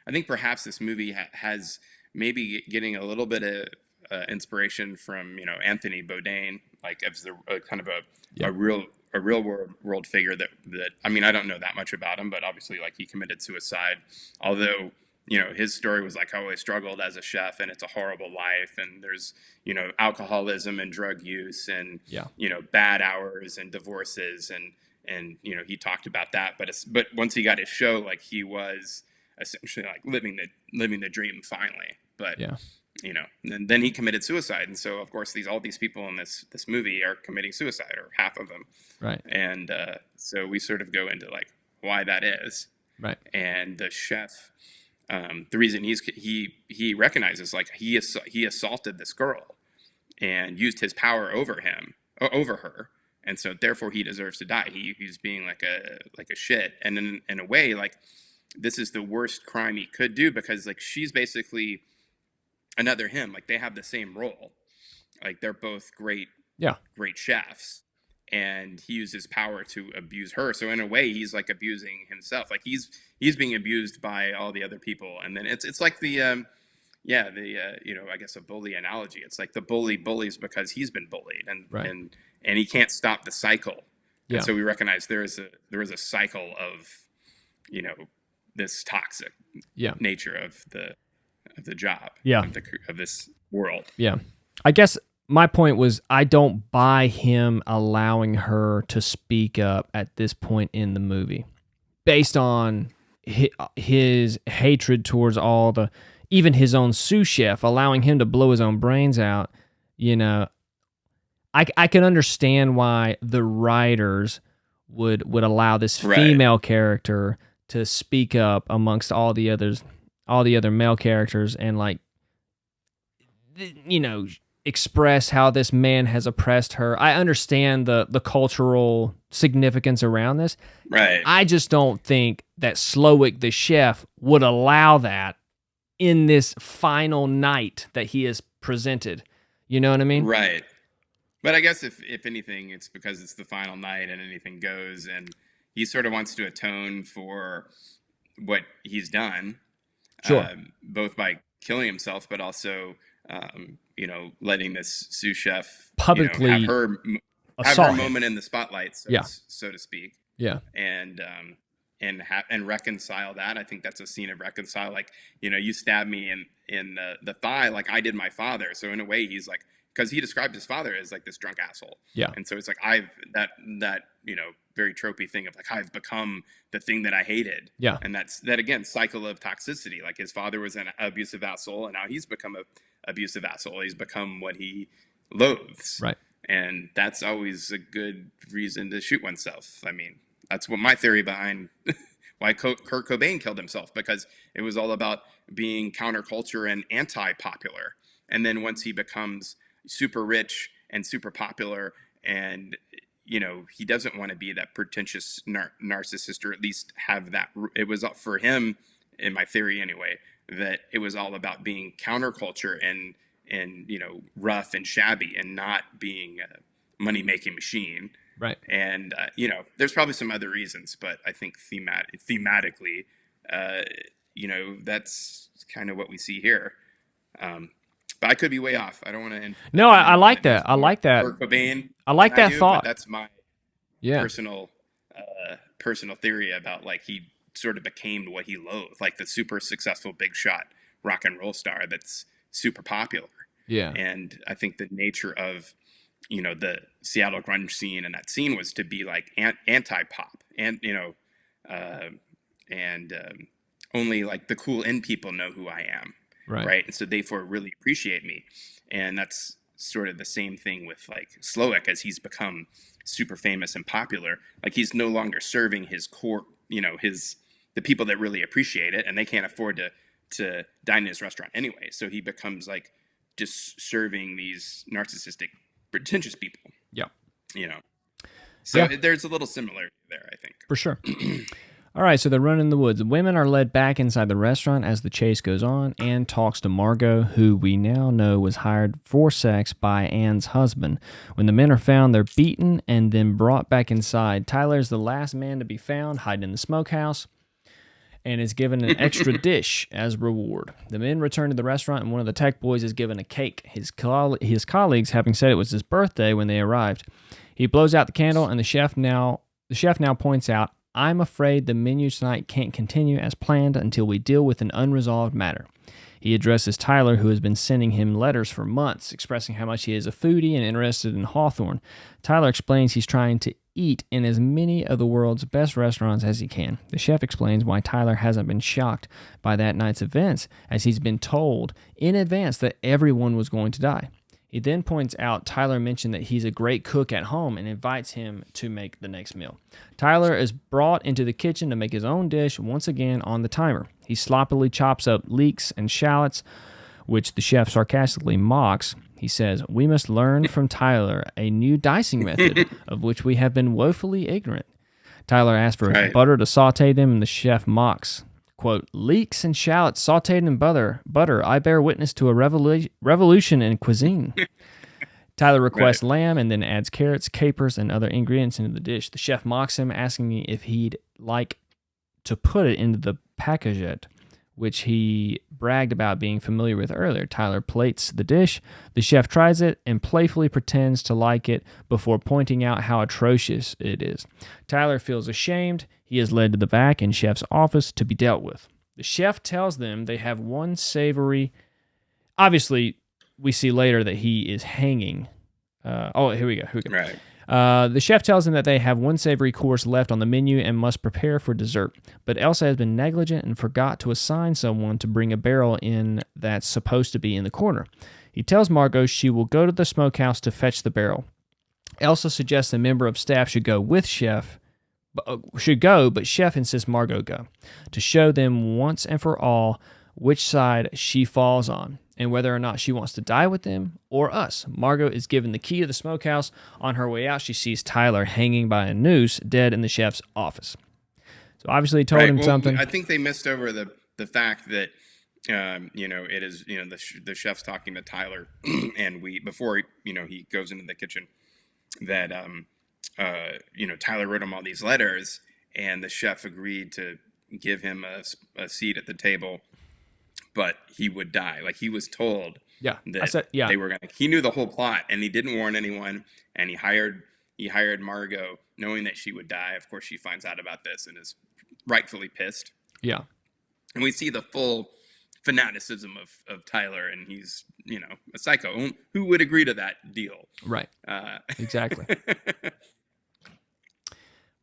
I think perhaps this movie has maybe getting a little bit of inspiration from Anthony Bourdain, like as the kind of a real world figure that I mean, I don't know that much about him, but obviously like he committed suicide, although his story was like, I always struggled as a chef and it's a horrible life, and there's alcoholism and drug use and bad hours and divorces, and he talked about that, but once he got his show, like he was essentially like living the dream finally, but and then he committed suicide, and so of course all these people in this movie are committing suicide, or half of them, right? And so we sort of go into like why that is, right? And the chef, the reason he recognizes like he assaulted this girl and used his power over her, and so therefore he deserves to die. He's being like a shit, and in a way, like this is the worst crime he could do, because like she's basically another him. Like they have the same role, like they're both great chefs, and he uses power to abuse her. So in a way, he's like abusing himself. Like he's being abused by all the other people, and then it's like the I guess a bully analogy. It's like the bully bullies because he's been bullied, and he can't stop the cycle. Yeah. And so we recognize there is a cycle of this toxic nature of the job, of this world. Yeah, I guess my point was, I don't buy him allowing her to speak up at this point in the movie, based on his hatred towards even his own sous chef, allowing him to blow his own brains out. I can understand why the writers would allow this female character to speak up amongst all the other male characters, and like express how this man has oppressed her. I understand the cultural significance around this. Right. I just don't think that Slowick the chef would allow that in this final night that he has presented. You know what I mean? Right. But I guess if anything, it's because it's the final night and anything goes, and he sort of wants to atone for what he's done. Sure. Both by killing himself, but also, letting this sous chef publicly have her moment in the spotlight, so to speak. Yeah. And reconcile that. I think that's a scene of reconcile. Like, you stab me in the thigh, like I did my father. So in a way, he's like, because he described his father as like this drunk asshole. Yeah. And so it's like that very tropey thing of like, I've become the thing that I hated. Yeah. And that again, cycle of toxicity. Like his father was an abusive asshole, and now he's become a abusive asshole. He's become what he loathes. Right. And that's always a good reason to shoot oneself. I mean, that's what my theory behind why Kurt Cobain killed himself, because it was all about being counterculture and anti-popular. And then once he becomes super rich and super popular, and he doesn't want to be that pretentious narcissist, or at least have that. It was for him, in my theory anyway, that it was all about being counterculture and rough and shabby, and not being a money-making machine. Right. And there's probably some other reasons, but I think thematically, that's kind of what we see here. But I could be way off. I don't want to. No, I like that. I like that. Kurt Cobain, I like that thought. That's my personal theory about, like, he sort of became what he loathed, like the super successful big shot rock and roll star that's super popular. Yeah. And I think the nature of the Seattle grunge scene and that scene was to be like anti-pop, and only like the cool in people know who I am. Right. And so therefore really appreciate me. And that's sort of the same thing with like Slowick, as he's become super famous and popular. Like he's no longer serving his core, the people that really appreciate it, and they can't afford to dine in his restaurant anyway. So he becomes like just serving these narcissistic, pretentious people. Yeah. So there's a little similarity there, I think. For sure. All right, so they're running in the woods. The women are led back inside the restaurant as the chase goes on. Anne talks to Margot, who we now know was hired for sex by Anne's husband. When the men are found, they're beaten and then brought back inside. Tyler is the last man to be found, hiding in the smokehouse, and is given an extra dish as reward. The men return to the restaurant, and one of the tech boys is given a cake, his colleagues having said it was his birthday when they arrived. He blows out the candle, and the chef now points out, "I'm afraid the menu tonight can't continue as planned until we deal with an unresolved matter." He addresses Tyler, who has been sending him letters for months, expressing how much he is a foodie and interested in Hawthorne. Tyler explains he's trying to eat in as many of the world's best restaurants as he can. The chef explains why Tyler hasn't been shocked by that night's events, as he's been told in advance that everyone was going to die. He then points out Tyler mentioned that he's a great cook at home and invites him to make the next meal. Tyler is brought into the kitchen to make his own dish, once again on the timer. He sloppily chops up leeks and shallots, which the chef sarcastically mocks. He says, "We must learn from Tyler a new dicing method of which we have been woefully ignorant." Tyler asks for butter to saute them, and the chef mocks. Quote, "Leeks and shallots sauteed in butter. I bear witness to a revolution in cuisine." Tyler requests lamb and then adds carrots, capers, and other ingredients into the dish. The chef mocks him, asking me if he'd like to put it into the packagette, which he bragged about being familiar with earlier. Tyler plates the dish. The chef tries it and playfully pretends to like it before pointing out how atrocious it is. Tyler feels ashamed. He is led to the back in chef's office to be dealt with. The chef tells them they have one savory... Obviously, we see later that he is hanging. Here we go. Right. The chef tells them that they have one savory course left on the menu and must prepare for dessert. But Elsa has been negligent and forgot to assign someone to bring a barrel in that's supposed to be in the corner. He tells Margot she will go to the smokehouse to fetch the barrel. Elsa suggests a member of staff should go, but Chef insists Margot go, to show them once and for all which side she falls on, and whether or not she wants to die with them or us. Margot is given the key to the smokehouse. On her way out, she sees Tyler hanging by a noose, dead in the chef's office. So obviously he told him something. I think they missed over the fact that, it is, the chef's talking to Tyler, and before he goes into the kitchen, that, Tyler wrote him all these letters, and the chef agreed to give him a seat at the table, but he would die. Like, he was told that they were going to, he knew the whole plot, and he didn't warn anyone, and he hired Margot knowing that she would die. Of course, she finds out about this and is rightfully pissed. Yeah. And we see the full fanaticism of Tyler, and he's, a psycho. Who would agree to that deal? Right. Exactly.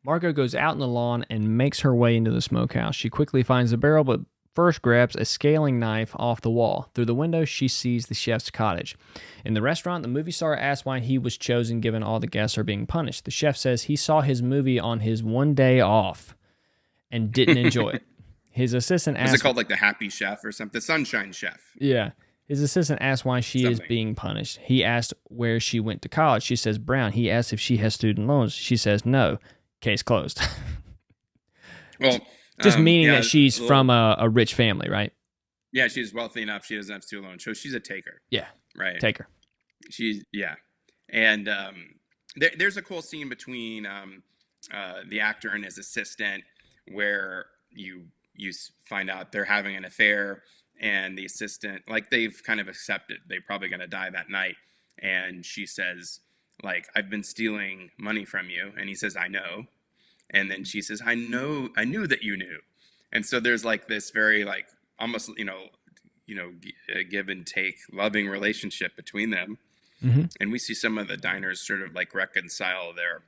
Margot goes out in the lawn and makes her way into the smokehouse. She quickly finds the barrel, but first grabs a scaling knife off the wall. Through the window, she sees the chef's cottage. In the restaurant, the movie star asks why he was chosen given all the guests are being punished. The chef says he saw his movie on his one day off and didn't enjoy it. His assistant asks... Is it called like the Happy Chef or something? The Sunshine Chef. Yeah. His assistant asks why she is being punished. He asked where she went to college. She says Brown. He asks if she has student loans. She says no. Case closed. Well... Just meaning that she's from a rich family, right? Yeah, she's wealthy enough. She doesn't have student loans. So she's a taker. Yeah. Right. Taker. And there's a cool scene between the actor and his assistant where you find out they're having an affair, and the assistant, like, they've kind of accepted they're probably going to die that night. And she says, like, "I've been stealing money from you." And he says, "I know." And then she says, I knew that you knew. And so there's like this very like almost, give and take loving relationship between them. Mm-hmm. And we see some of the diners sort of like reconcile their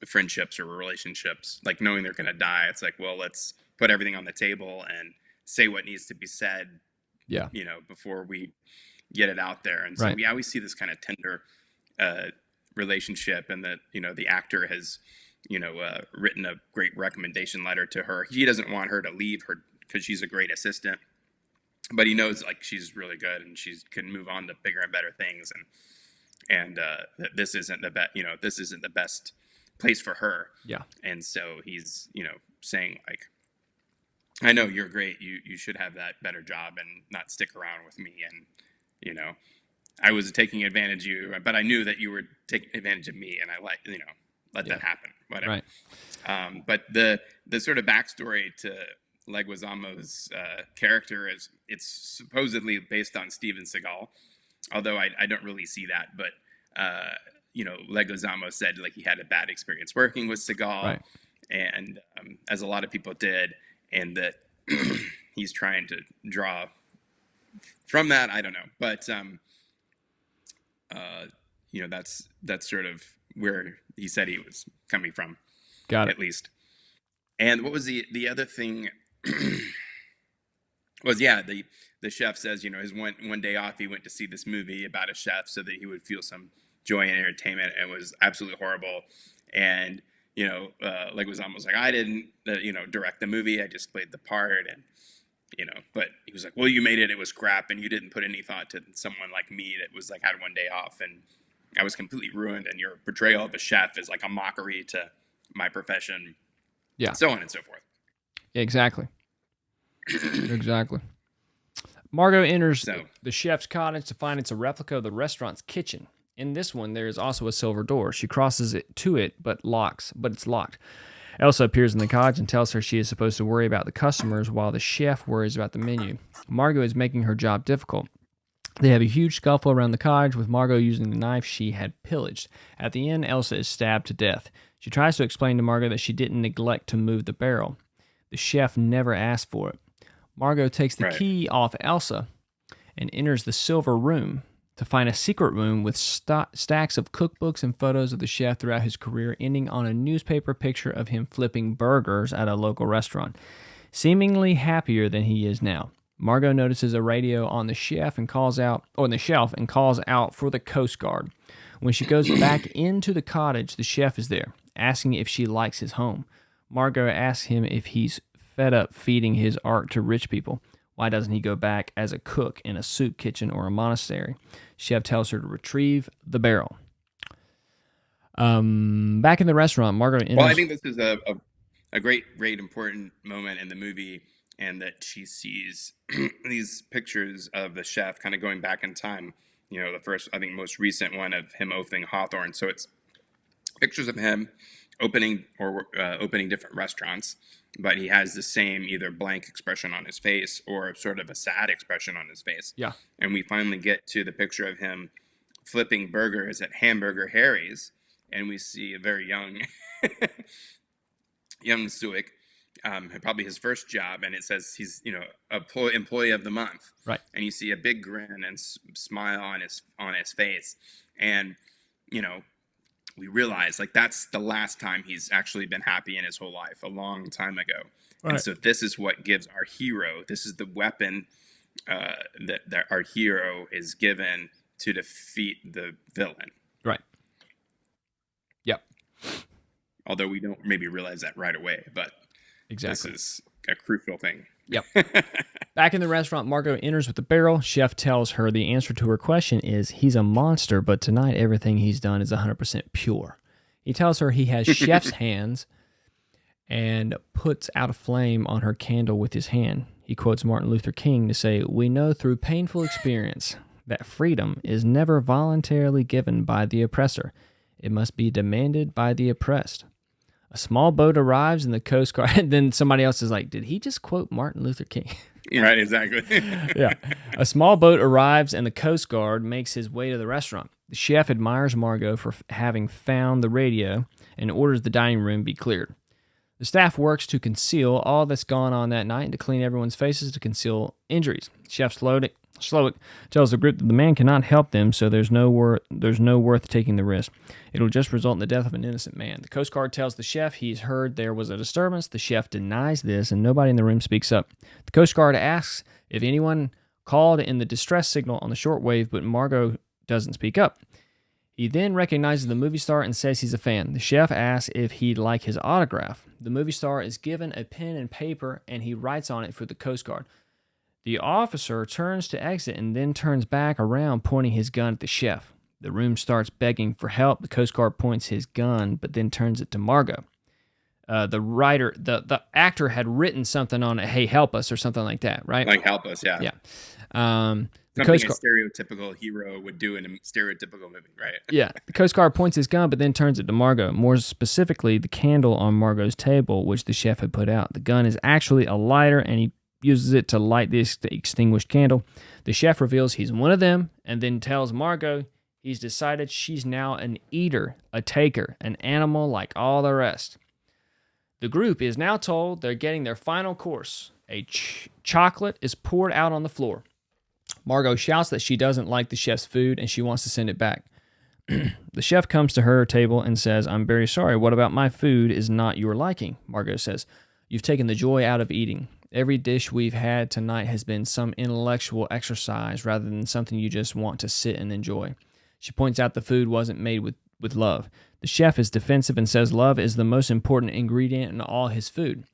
friendships or relationships, like knowing they're going to die. It's like, well, let's put everything on the table and say what needs to be said, before we get it out there. And so, we see this kind of tender relationship, and that, the actor has, written a great recommendation letter to her. He doesn't want her to leave her because she's a great assistant, but he knows like she's really good and she can move on to bigger and better things. And that this isn't the best, this isn't the best place for her. Yeah. And so he's, saying like, I know you're great. You should have that better job and not stick around with me. And, I was taking advantage of you, but I knew that you were taking advantage of me, and I let that happen. Whatever. Right. But the sort of backstory to Leguizamo's character is it's supposedly based on Steven Seagal, although I don't really see that. But Leguizamo said like he had a bad experience working with Seagal, right. and as a lot of people did, and that he's trying to draw from that. I don't know, but that's sort of where he said he was coming from. Got it. At least. And what was the other thing? Was the chef says his one day off he went to see this movie about a chef so that he would feel some joy and entertainment, and it was absolutely horrible. And Leguizamo was like, I didn't direct the movie, I just played the part, and but he was like, well, you made it was crap, and you didn't put any thought to someone like me that was like had one day off, and I was completely ruined, and your portrayal of a chef is like a mockery to my profession, so on and so forth. Exactly. Exactly. Margot enters the chef's cottage to find it's a replica of the restaurant's kitchen. In this one, there is also a silver door. She crosses it to it, but it's locked. Elsa appears in the cottage and tells her she is supposed to worry about the customers while the chef worries about the menu. Margot is making her job difficult. They have a huge scuffle around the cottage, with Margot using the knife she had pillaged. At the end, Elsa is stabbed to death. She tries to explain to Margot that she didn't neglect to move the barrel. The chef never asked for it. Margot takes the key off Elsa and enters the silver room to find a secret room with stacks of cookbooks and photos of the chef throughout his career, ending on a newspaper picture of him flipping burgers at a local restaurant, seemingly happier than he is now. Margot notices a radio on the shelf and calls out for the Coast Guard. When she goes back into the cottage, the chef is there, asking if she likes his home. Margot asks him if he's fed up feeding his art to rich people. Why doesn't he go back as a cook in a soup kitchen or a monastery? Chef tells her to retrieve the barrel. Back in the restaurant, Margot enters... Well, I think this is a great important moment in the movie, and that she sees these pictures of the chef kind of going back in time. The first, I think, most recent one of him opening Hawthorne. So it's pictures of him opening different restaurants, but he has the same either blank expression on his face or sort of a sad expression on his face. Yeah. And we finally get to the picture of him flipping burgers at Hamburger Harry's, and we see a very young Suick, probably his first job, and it says he's employee of the month. Right. And you see a big grin and smile on his face, and we realize like that's the last time he's actually been happy in his whole life, a long time ago. Right. And so this is what gives our hero, this is the weapon that our hero is given to defeat the villain. Right. Yep. Although we don't maybe realize that right away, but exactly, this is a crucial thing. Yep. Back in the restaurant, Margot enters with the barrel. Chef tells her the answer to her question is he's a monster, but tonight everything he's done is 100% pure. He tells her he has chef's hands and puts out a flame on her candle with his hand. He quotes Martin Luther King to say, "We know through painful experience that freedom is never voluntarily given by the oppressor. It must be demanded by the oppressed." A small boat arrives in the Coast Guard, and then somebody else is like, did he just quote Martin Luther King? Right, exactly. Yeah. A small boat arrives, and the Coast Guard makes his way to the restaurant. The chef admires Margot for having found the radio and orders the dining room be cleared. The staff works to conceal all that's gone on that night and to clean everyone's faces to conceal injuries. Chef Slowick tells the group that the man cannot help them, so there's no worth taking the risk. It'll just result in the death of an innocent man. The Coast Guard tells the chef he's heard there was a disturbance. The chef denies this, and nobody in the room speaks up. The Coast Guard asks if anyone called in the distress signal on the shortwave, but Margot doesn't speak up. He then recognizes the movie star and says he's a fan. The chef asks if he'd like his autograph. The movie star is given a pen and paper, and he writes on it for the Coast Guard. The officer turns to exit and then turns back around, pointing his gun at the chef. The room starts begging for help. The Coast Guard points his gun, but then turns it to Margot. The actor had written something on it, hey, help us, or something like that, right? Like, help us, yeah. Yeah. The Something a stereotypical hero would do in a stereotypical movie, right? Yeah. The Coast Guard points his gun, but then turns it to Margot. More specifically, the candle on Margot's table, which the chef had put out. The gun is actually a lighter, and he uses it to light the extinguished candle. The chef reveals he's one of them, and then tells Margot he's decided she's now an eater, a taker, an animal like all the rest. The group is now told they're getting their final course. A chocolate is poured out on the floor. Margot shouts that she doesn't like the chef's food and she wants to send it back. The chef comes to her table and says, I'm very sorry. What about my food is not your liking? Margot says, you've taken the joy out of eating. Every dish we've had tonight has been some intellectual exercise rather than something you just want to sit and enjoy. She points out the food wasn't made with love. The chef is defensive and says love is the most important ingredient in all his food.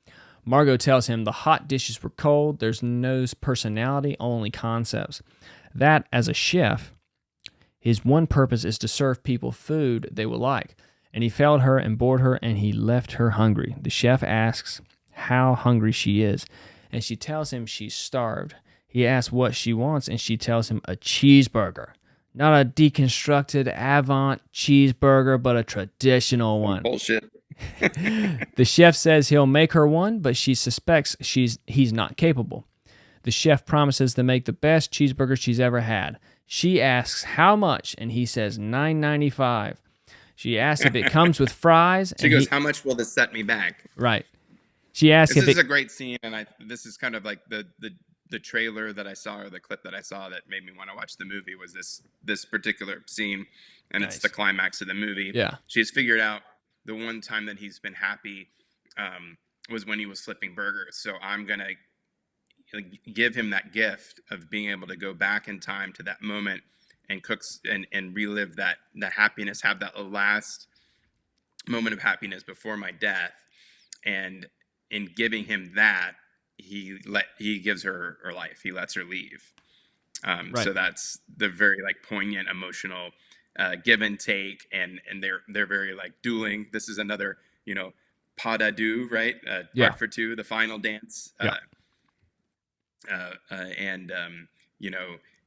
Margot tells him the hot dishes were cold, there's no personality, only concepts. That, as a chef, his one purpose is to serve people food they will like. And he failed her and bored her, and he left her hungry. The chef asks how hungry she is, and she tells him she's starved. He asks what she wants, and she tells him a cheeseburger. Not a deconstructed avant cheeseburger, but a traditional one. Bullshit. The chef says he'll make her one, but she suspects he's not capable. The chef promises to make the best cheeseburger she's ever had. She asks how much, and he says $9.95. She asks if it comes with fries. She goes, how much will this set me back? Right. She asks this is a great scene, and this is kind of like the trailer that I saw, or the clip that I saw that made me want to watch the movie, was this particular scene, and It's the climax of the movie. Yeah. She's figured out the one time that he's been happy was when he was flipping burgers. So I'm going to give him that gift of being able to go back in time to that moment and and relive that happiness, have that last moment of happiness before my death. And in giving him that, he gives her life. He lets her leave. Right. So that's the very poignant, emotional give and take, and they're very dueling. This is another pas de deux, right? Part for two, the final dance.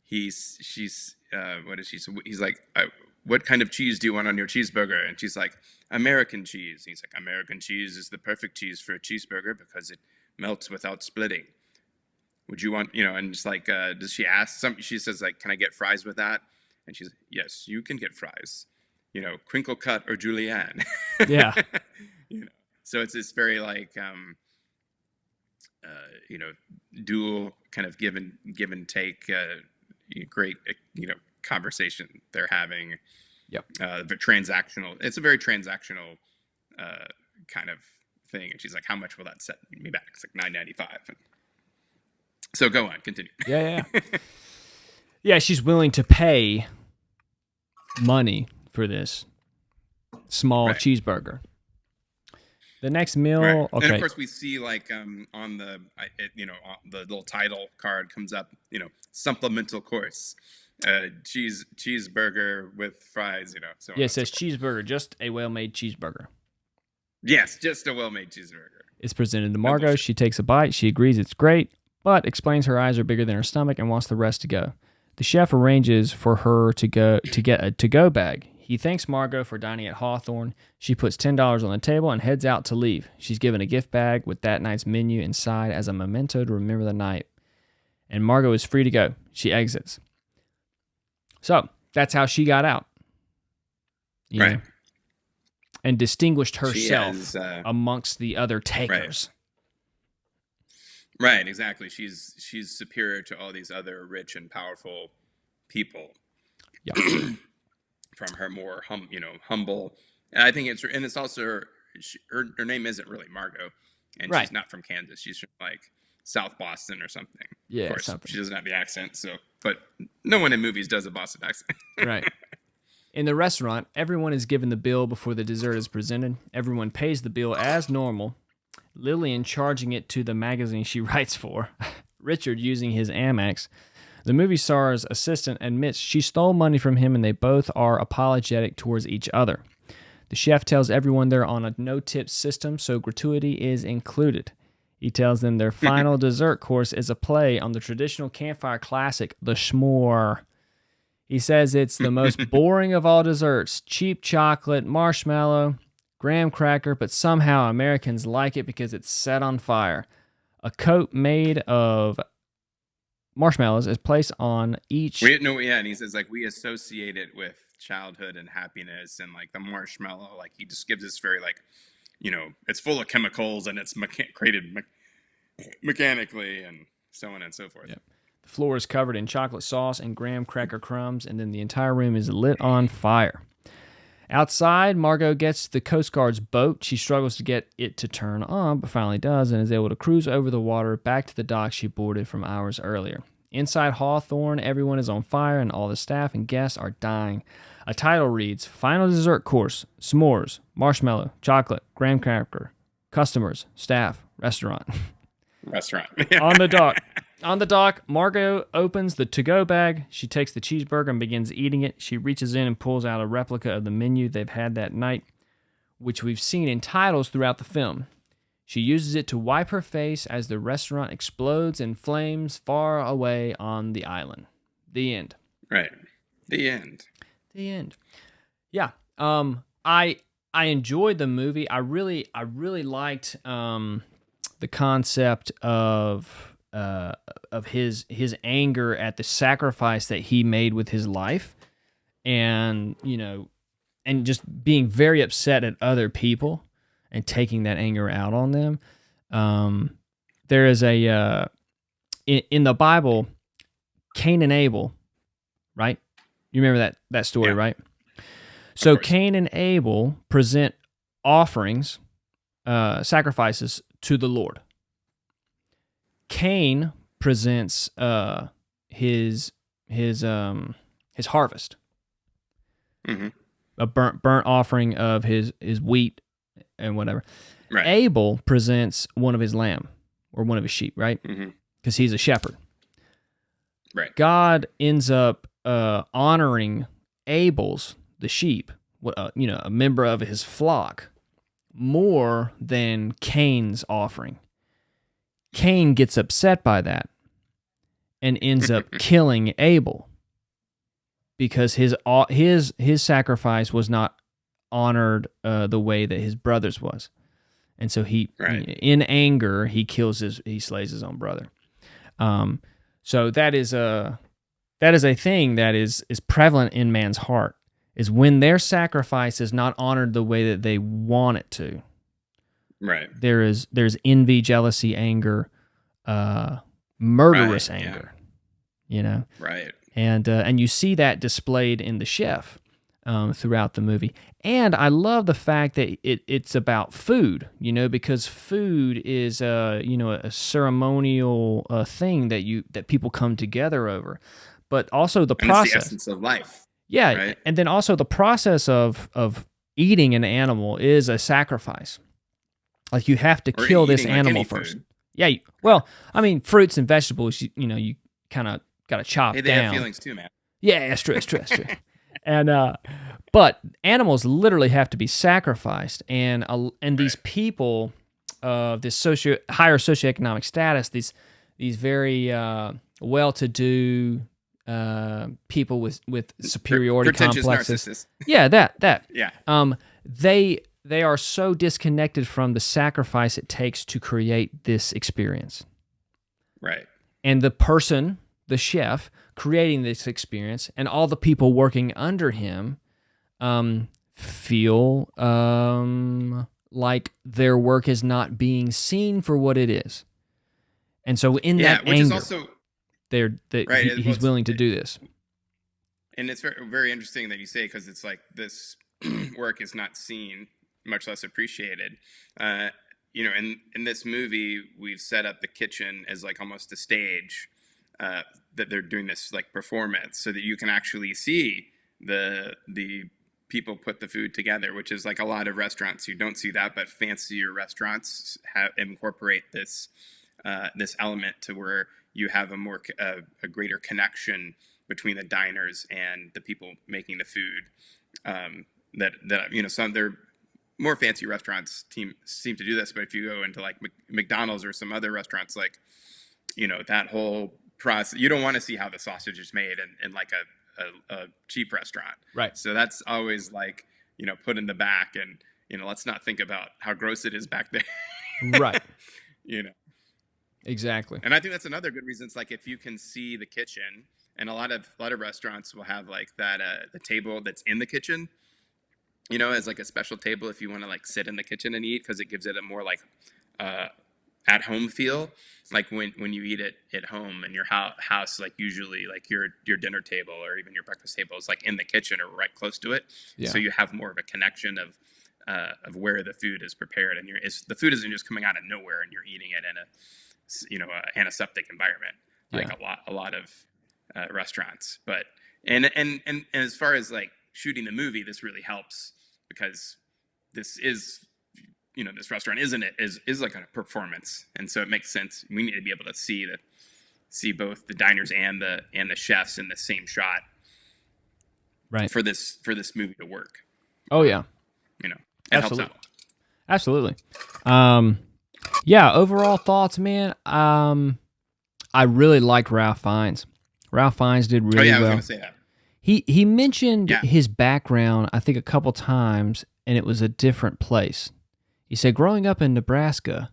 He's like, what kind of cheese do you want on your cheeseburger? And she's like, American cheese. He's like, American cheese is the perfect cheese for a cheeseburger because it melts without splitting. Would you want, and it's like, does she ask something? She says can I get fries with that? And she's, yes, you can get fries, crinkle cut or julienne. Yeah. So it's this very dual kind of give and take, great, conversation they're having. Yep. Transactional. It's a very transactional kind of thing. And she's like, how much will that set me back? It's like $9.95. So go on, continue. Yeah. Yeah, she's willing to pay money for this small cheeseburger. The next meal, okay. And of course we see on the little title card comes up, supplemental course, cheeseburger with fries, So yeah, it says cheeseburger, just a well-made cheeseburger. Yes, just a well-made cheeseburger. It's presented to Margot. She takes a bite. She agrees it's great, but explains her eyes are bigger than her stomach and wants the rest to go. The chef arranges for her to get a to-go bag. He thanks Margot for dining at Hawthorne. She puts $10 on the table and heads out to leave. She's given a gift bag with that night's menu inside as a memento to remember the night. And Margot is free to go. She exits. So that's how she got out. Right. Know? And distinguished herself amongst the other takers. Right, exactly. She's superior to all these other rich and powerful people. Yeah. From her more humble, and I think it's also her name isn't really Margot, and she's not from Kansas. She's from South Boston or something. Yeah, of course, something. She doesn't have the accent. But no one in movies does a Boston accent. Right. In the restaurant, everyone is given the bill before the dessert is presented. Everyone pays the bill as normal. Lillian charging it to the magazine she writes for. Richard using his Amex. The movie star's assistant admits she stole money from him, and they both are apologetic towards each other. The chef tells everyone they're on a no-tip system, so gratuity is included. He tells them their final dessert course is a play on the traditional campfire classic, the s'more. He says it's the most boring of all desserts, cheap chocolate, marshmallow, graham cracker, but somehow Americans like it because it's set on fire. A coat made of marshmallows is placed on each. And he says, like, we associate it with childhood and happiness, and like the marshmallow, like he just gives this very, like, it's full of chemicals and it's created mechanically and so on and so forth. Yep. The floor is covered in chocolate sauce and graham cracker crumbs, and then the entire room is lit on fire. Outside, Margot gets the Coast Guard's boat. She struggles to get it to turn on, but finally does, and is able to cruise over the water back to the dock she boarded from hours earlier. Inside Hawthorne, everyone is on fire, and all the staff and guests are dying. A title reads, Final Dessert Course, S'mores, Marshmallow, Chocolate, Graham Cracker, Customers, Staff, Restaurant. Restaurant. On the dock, Margot opens the to-go bag. She takes the cheeseburger and begins eating it. She reaches in and pulls out a replica of the menu they've had that night, which we've seen in titles throughout the film. She uses it to wipe her face as the restaurant explodes in flames far away on the island. The end. Right. The end. The end. Yeah. I enjoyed the movie. I really liked the concept of his anger at the sacrifice that he made with his life, and and just being very upset at other people and taking that anger out on them. There is in the Bible, Cain and Abel, right? You remember that story, right? So Cain and Abel present offerings, sacrifices to the Lord. Cain presents his harvest, a burnt offering of his wheat and whatever. Right. Abel presents one of his lamb or one of his sheep, right? Because he's a shepherd. Right. God ends up honoring Abel's, the sheep, a member of his flock, more than Cain's offering. Cain gets upset by that and ends up killing Abel because his sacrifice was not honored the way that his brother's was, and so in anger he slays his own brother. So that is a thing that is prevalent in man's heart, is when their sacrifice is not honored the way that they want it to. Right. There's envy, jealousy, anger, murderous anger. Right. And you see that displayed in the chef throughout the movie. And I love the fact that it's about food, because food is a ceremonial thing that people come together over, but also the process. It's the essence of life. Yeah, right? And then also the process of eating an animal is a sacrifice. Like, you have to kill this animal first. Food. Yeah, well, I mean, fruits and vegetables, you kind of got to chop down. They have feelings too, man. Yeah, that's true. And but animals literally have to be sacrificed, and these people of this higher socioeconomic status, these very well-to-do people with superiority complexes. Narcissists. Yeah, that. Yeah. They are so disconnected from the sacrifice it takes to create this experience. Right. And the person, the chef, creating this experience, and all the people working under him feel like their work is not being seen for what it is. And so in that anger, is also, he's willing to do this. And it's very, very interesting that you say, because it's like this work is not seen, much less appreciated. In this movie, we've set up the kitchen as like almost a stage that they're doing this like performance, so that you can actually see the people put the food together, which is like a lot of restaurants you don't see that, but fancier restaurants incorporate this this element to where you have a greater connection between the diners and the people making the food. That some they're more fancy restaurants seem to do this, but if you go into like McDonald's or some other restaurants, like that whole process, you don't want to see how the sausage is made in like a cheap restaurant, right? So that's always like put in the back, and let's not think about how gross it is back there, right? Exactly. And I think that's another good reason. It's like if you can see the kitchen, and a lot of restaurants will have like that the table that's in the kitchen, as like a special table if you want to like sit in the kitchen and eat, because it gives it a more like at home feel. Like when you eat it at home in your house, like usually like your dinner table or even your breakfast table is like in the kitchen or right close to it. Yeah. So you have more of a connection of where the food is prepared, and the food isn't just coming out of nowhere and you're eating it in a antiseptic environment, like a lot of restaurants. But and as far as like shooting the movie, this really helps because this is this restaurant is like a performance, and so it makes sense. We need to be able to see both the diners and the chefs in the same shot, right? For this movie to work. Oh yeah, it absolutely. helps out. Absolutely. Yeah, overall thoughts, man. I really liked Ralph Fiennes. Ralph Fiennes did really well. I was going to say that. He mentioned his background, I think, a couple times, and it was a different place. He said, growing up in Nebraska,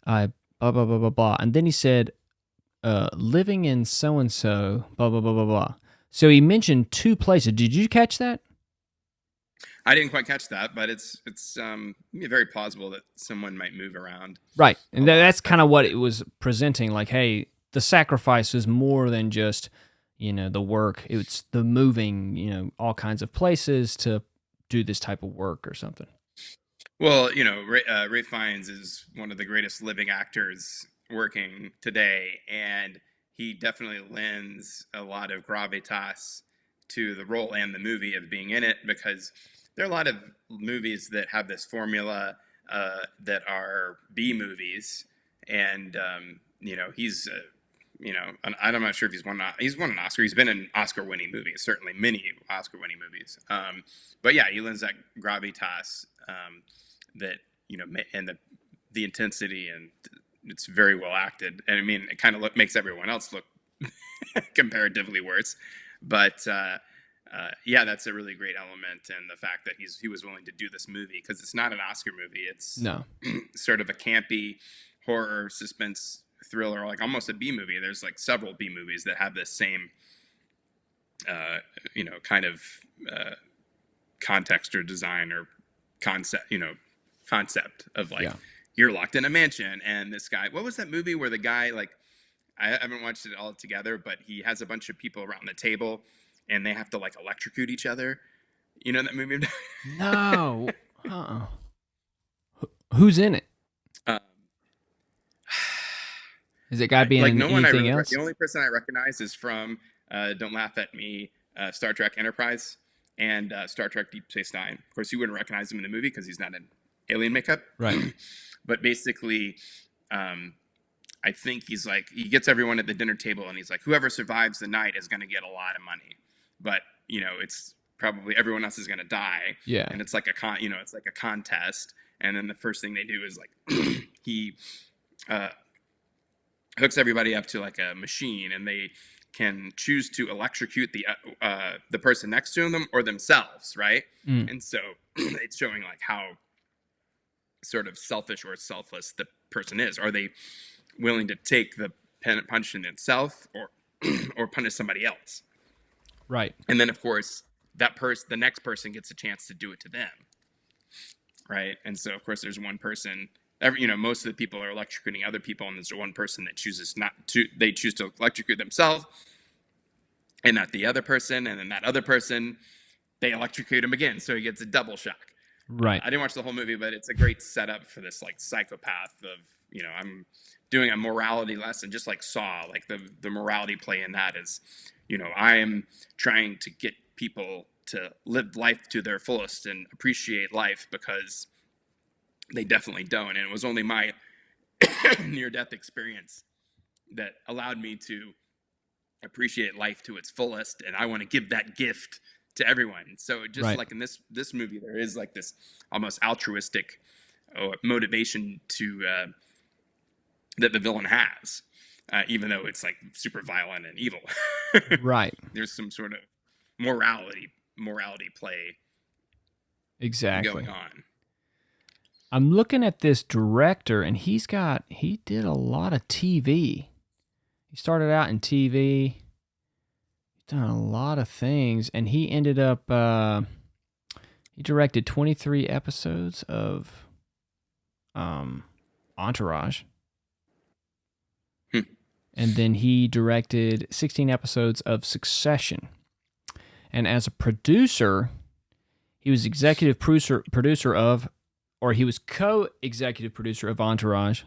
I blah, blah, blah, blah, blah. And then he said, living in so-and-so, blah, blah, blah, blah, blah. So he mentioned 2 places. Did you catch that? I didn't quite catch that, but it's very plausible that someone might move around. Right, and that's kind of what it was presenting. Like, hey, the sacrifice is more than just the work. It's the moving, all kinds of places to do this type of work or something. Well, Ray Fiennes is one of the greatest living actors working today, and he definitely lends a lot of gravitas to the role and the movie of being in it, because there are a lot of movies that have this formula that are B movies, and he's I'm not sure if he's won an Oscar. He's been in Oscar-winning movies, certainly many Oscar-winning movies. But yeah, he lends that gravitas that and the intensity, and it's very well acted. And I mean, it kind of makes everyone else look comparatively worse, but. Yeah, that's a really great element, and the fact that he was willing to do this movie, because it's not an Oscar movie. It's sort of a campy horror suspense thriller, like almost a B movie. There's like several B movies that have this same, kind of context or design or concept of like you're locked in a mansion, and this guy. What was that movie where the guy, like, I haven't watched it all together, but he has a bunch of people around the table, and they have to like electrocute each other. You know that movie? No. Who's in it? Is it guy being like no one anything else? The only person I recognize is from Don't Laugh at Me, Star Trek Enterprise, and Star Trek Deep Space Nine. Of course, you wouldn't recognize him in the movie because he's not in alien makeup. Right. But basically, I think he gets everyone at the dinner table, and he's like, whoever survives the night is going to get a lot of money. But, it's probably everyone else is going to die. Yeah. And it's like it's like a contest. And then the first thing they do is like he hooks everybody up to like a machine, and they can choose to electrocute the person next to them or themselves, right? And so it's showing like how sort of selfish or selfless the person is. Are they willing to take the punishment itself or punish somebody else? Right. And then, of course, the next person gets a chance to do it to them, right? And so, of course, there's one person. Most of the people are electrocuting other people, and there's one person that chooses not to. They choose to electrocute themselves, and not the other person. And then that other person, they electrocute him again, so he gets a double shock. Right. I didn't watch the whole movie, but it's a great setup for this like psychopath of I'm doing a morality lesson, just like Saw. Like the morality play in that is. I am trying to get people to live life to their fullest and appreciate life, because they definitely don't. And it was only my near-death experience that allowed me to appreciate life to its fullest, and I want to give that gift to everyone. So just like in this movie, there is like this almost altruistic motivation to that the villain has, even though it's like super violent and evil. Right. There's some sort of morality play going on. I'm looking at this director, and he did a lot of TV. He started out in TV. He's done a lot of things, and he ended up, he directed 23 episodes of Entourage. And then he directed 16 episodes of Succession. And as a producer, he was executive producer of, or he was co-executive producer of Entourage,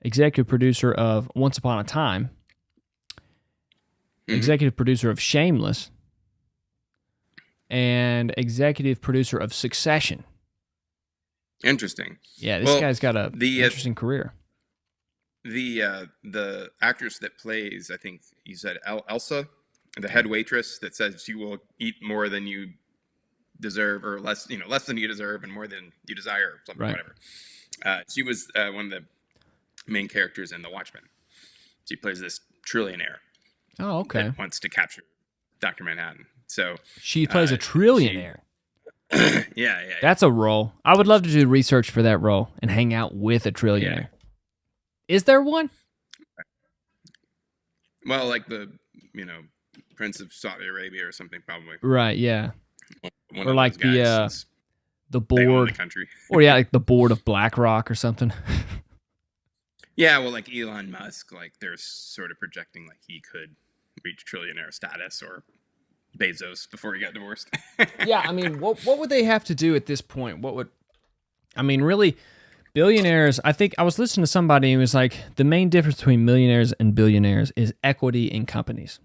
executive producer of Once Upon a Time, executive producer of Shameless, and executive producer of Succession. Interesting. Yeah, this guy's got a interesting career. The actress that plays, I think you said Elsa, the head waitress that says you will eat more than you deserve, or less than you deserve and more than you desire, or something, whatever. She was one of the main characters in The Watchmen. She plays this trillionaire. Oh, okay. That wants to capture Dr. Manhattan. So she plays a trillionaire. Yeah. That's a role. I would love to do research for that role and hang out with a trillionaire. Yeah. Is there one? Well, like the, Prince of Saudi Arabia or something, probably. Right, yeah. One or like the board, the country. Or like the board of BlackRock or something. Yeah, well, like Elon Musk, like they're sort of projecting like he could reach trillionaire status, or Bezos before he got divorced. Yeah, I mean, what would they have to do at this point? Really, billionaires, I think I was listening to somebody who was like, the main difference between millionaires and billionaires is equity in companies.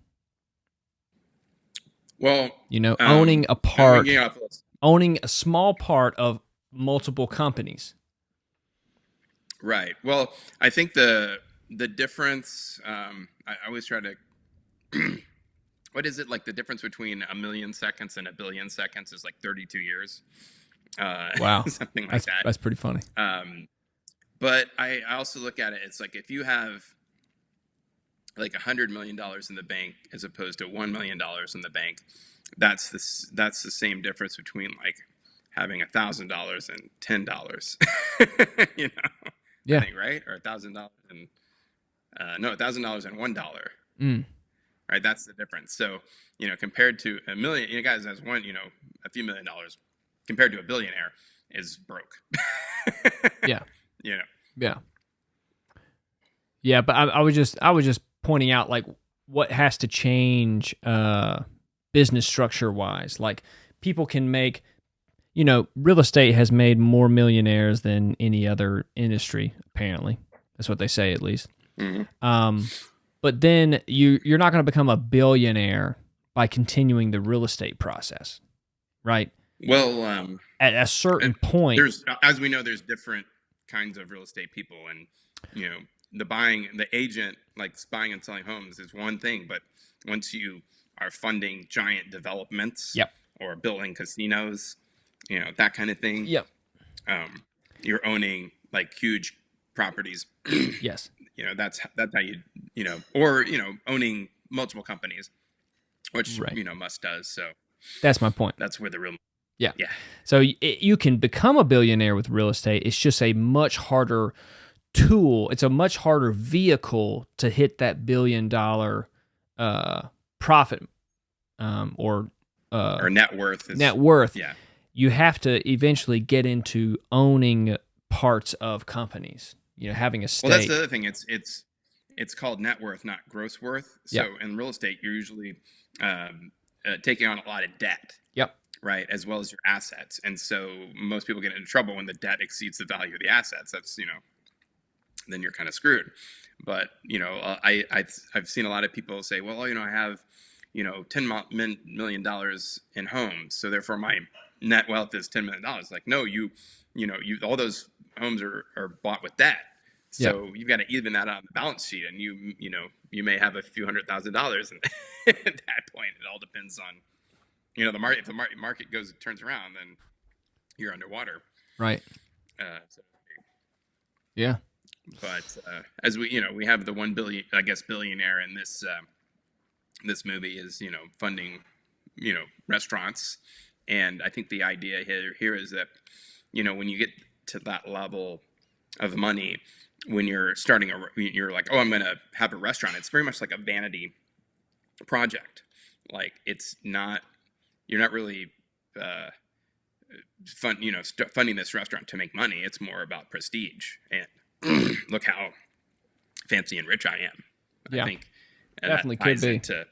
Well, owning a part, owning a small part of multiple companies. Right. Well, I think the difference, I always try to, what is it, like the difference between a million seconds and a billion seconds is like 32 years. Wow. Something like that. That's pretty funny. But I also look at it, it's like if you have like $100 million in the bank as opposed to $1 million in the bank, that's the same difference between like having $1,000 and $10. Yeah. I think, right? Or $1,000 and $1,000 and $1. Right, that's the difference. So compared to a million, you guys has one, a few $1 million, compared to a billionaire is broke. Yeah. Yeah, but I was just pointing out like what has to change business structure wise. Like people can make, real estate has made more millionaires than any other industry, apparently. That's what they say, at least. Mm-hmm. But then you're not going to become a billionaire by continuing the real estate process, right? Well, at a certain point, as we know, there's different kinds of real estate people, and the agent, like buying and selling homes, is one thing, but once you are funding giant developments, or building casinos, that kind of thing, you're owning like huge properties. Yes. That's how or owning multiple companies, which Musk does. So that's my point. That's where the real yeah. So you can become a billionaire with real estate. It's just a much harder tool. It's a much harder vehicle to hit that $1 billion profit or net worth. Net worth. Yeah. You have to eventually get into owning parts of companies. Having a stake. Well, that's the other thing. It's called net worth, not gross worth. So in real estate, you're usually taking on a lot of debt. Yep. Right, as well as your assets, and so most people get into trouble when the debt exceeds the value of the assets. That's then you're kind of screwed. But I've seen a lot of people say, well, I have $10 million in homes, so therefore my net wealth is $10 million. Like, no, you all those homes are bought with debt. So you've got to even that on the balance sheet, and you may have a few $100,000, and at that point, it all depends on the market. If the market turns around, then you're underwater. Right. So, yeah. But as we have the $1 billion, I guess, billionaire in this movie is funding restaurants, and I think the idea here is that when you get to that level of money, when you're starting you're like, oh, I'm going to have a restaurant. It's very much like a vanity project. Like you're not really funding this restaurant to make money. It's more about prestige and look how fancy and rich I am. Yeah, I think definitely that ties could be into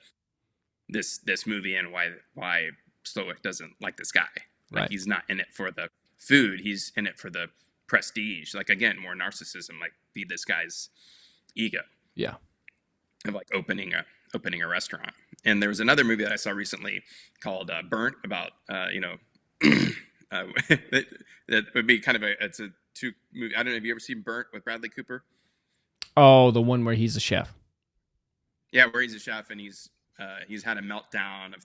this movie and why Slowick doesn't like this guy. Like, right. He's not in it for the food. He's in it for the prestige. Like, again, more narcissism. Like, feed this guy's ego. Yeah. Of like opening a restaurant. And there was another movie that I saw recently called Burnt, about that would be kind of it's a two movie. I don't know. Have you ever seen Burnt with Bradley Cooper? Oh, the one where he's a chef. Yeah, where he's a chef and he's had a meltdown of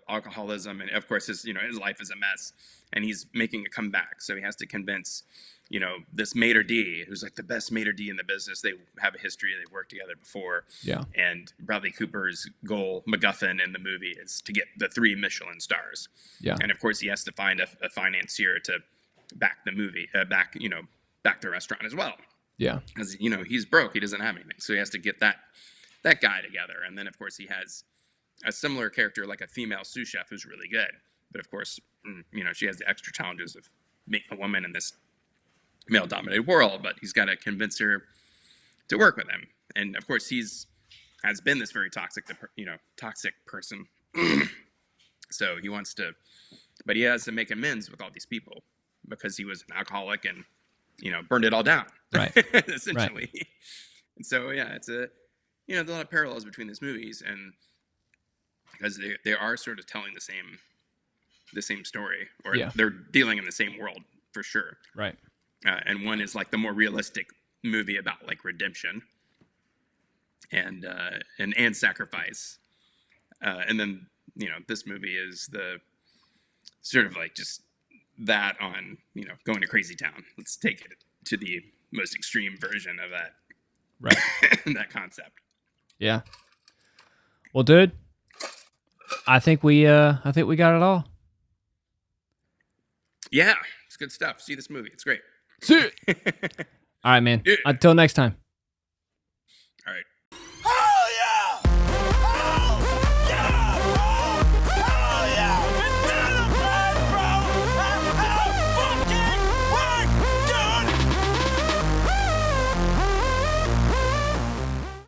alcoholism, and of course his life is a mess, and he's making a comeback. So he has to convince this maitre d', who's like the best maitre d' in the business. They have a history. They've worked together before. Yeah. And Bradley Cooper's goal, MacGuffin in the movie, is to get the 3 Michelin stars. Yeah. And of course he has to find a financier to back the movie, back the restaurant as well. Yeah. Because he's broke. He doesn't have anything. So he has to get that guy together. And then of course he has a similar character, like a female sous chef who's really good. But of course, she has the extra challenges of being a woman in this male-dominated world, but he's got to convince her to work with him. And of course, has been this very toxic person. So he wants to, but he has to make amends with all these people because he was an alcoholic and burned it all down. Right. Essentially. Right. And so it's there's a lot of parallels between these movies, and because they are sort of telling the same story, or they're dealing in the same world for sure. Right. And one is like the more realistic movie about like redemption and sacrifice. And then, this movie is the sort of like just that on, going to crazy town. Let's take it to the most extreme version of that. Right. That concept. Yeah. Well, dude, I think we got it all. Yeah. It's good stuff. See this movie. It's great. See it. All right, man. Until next time.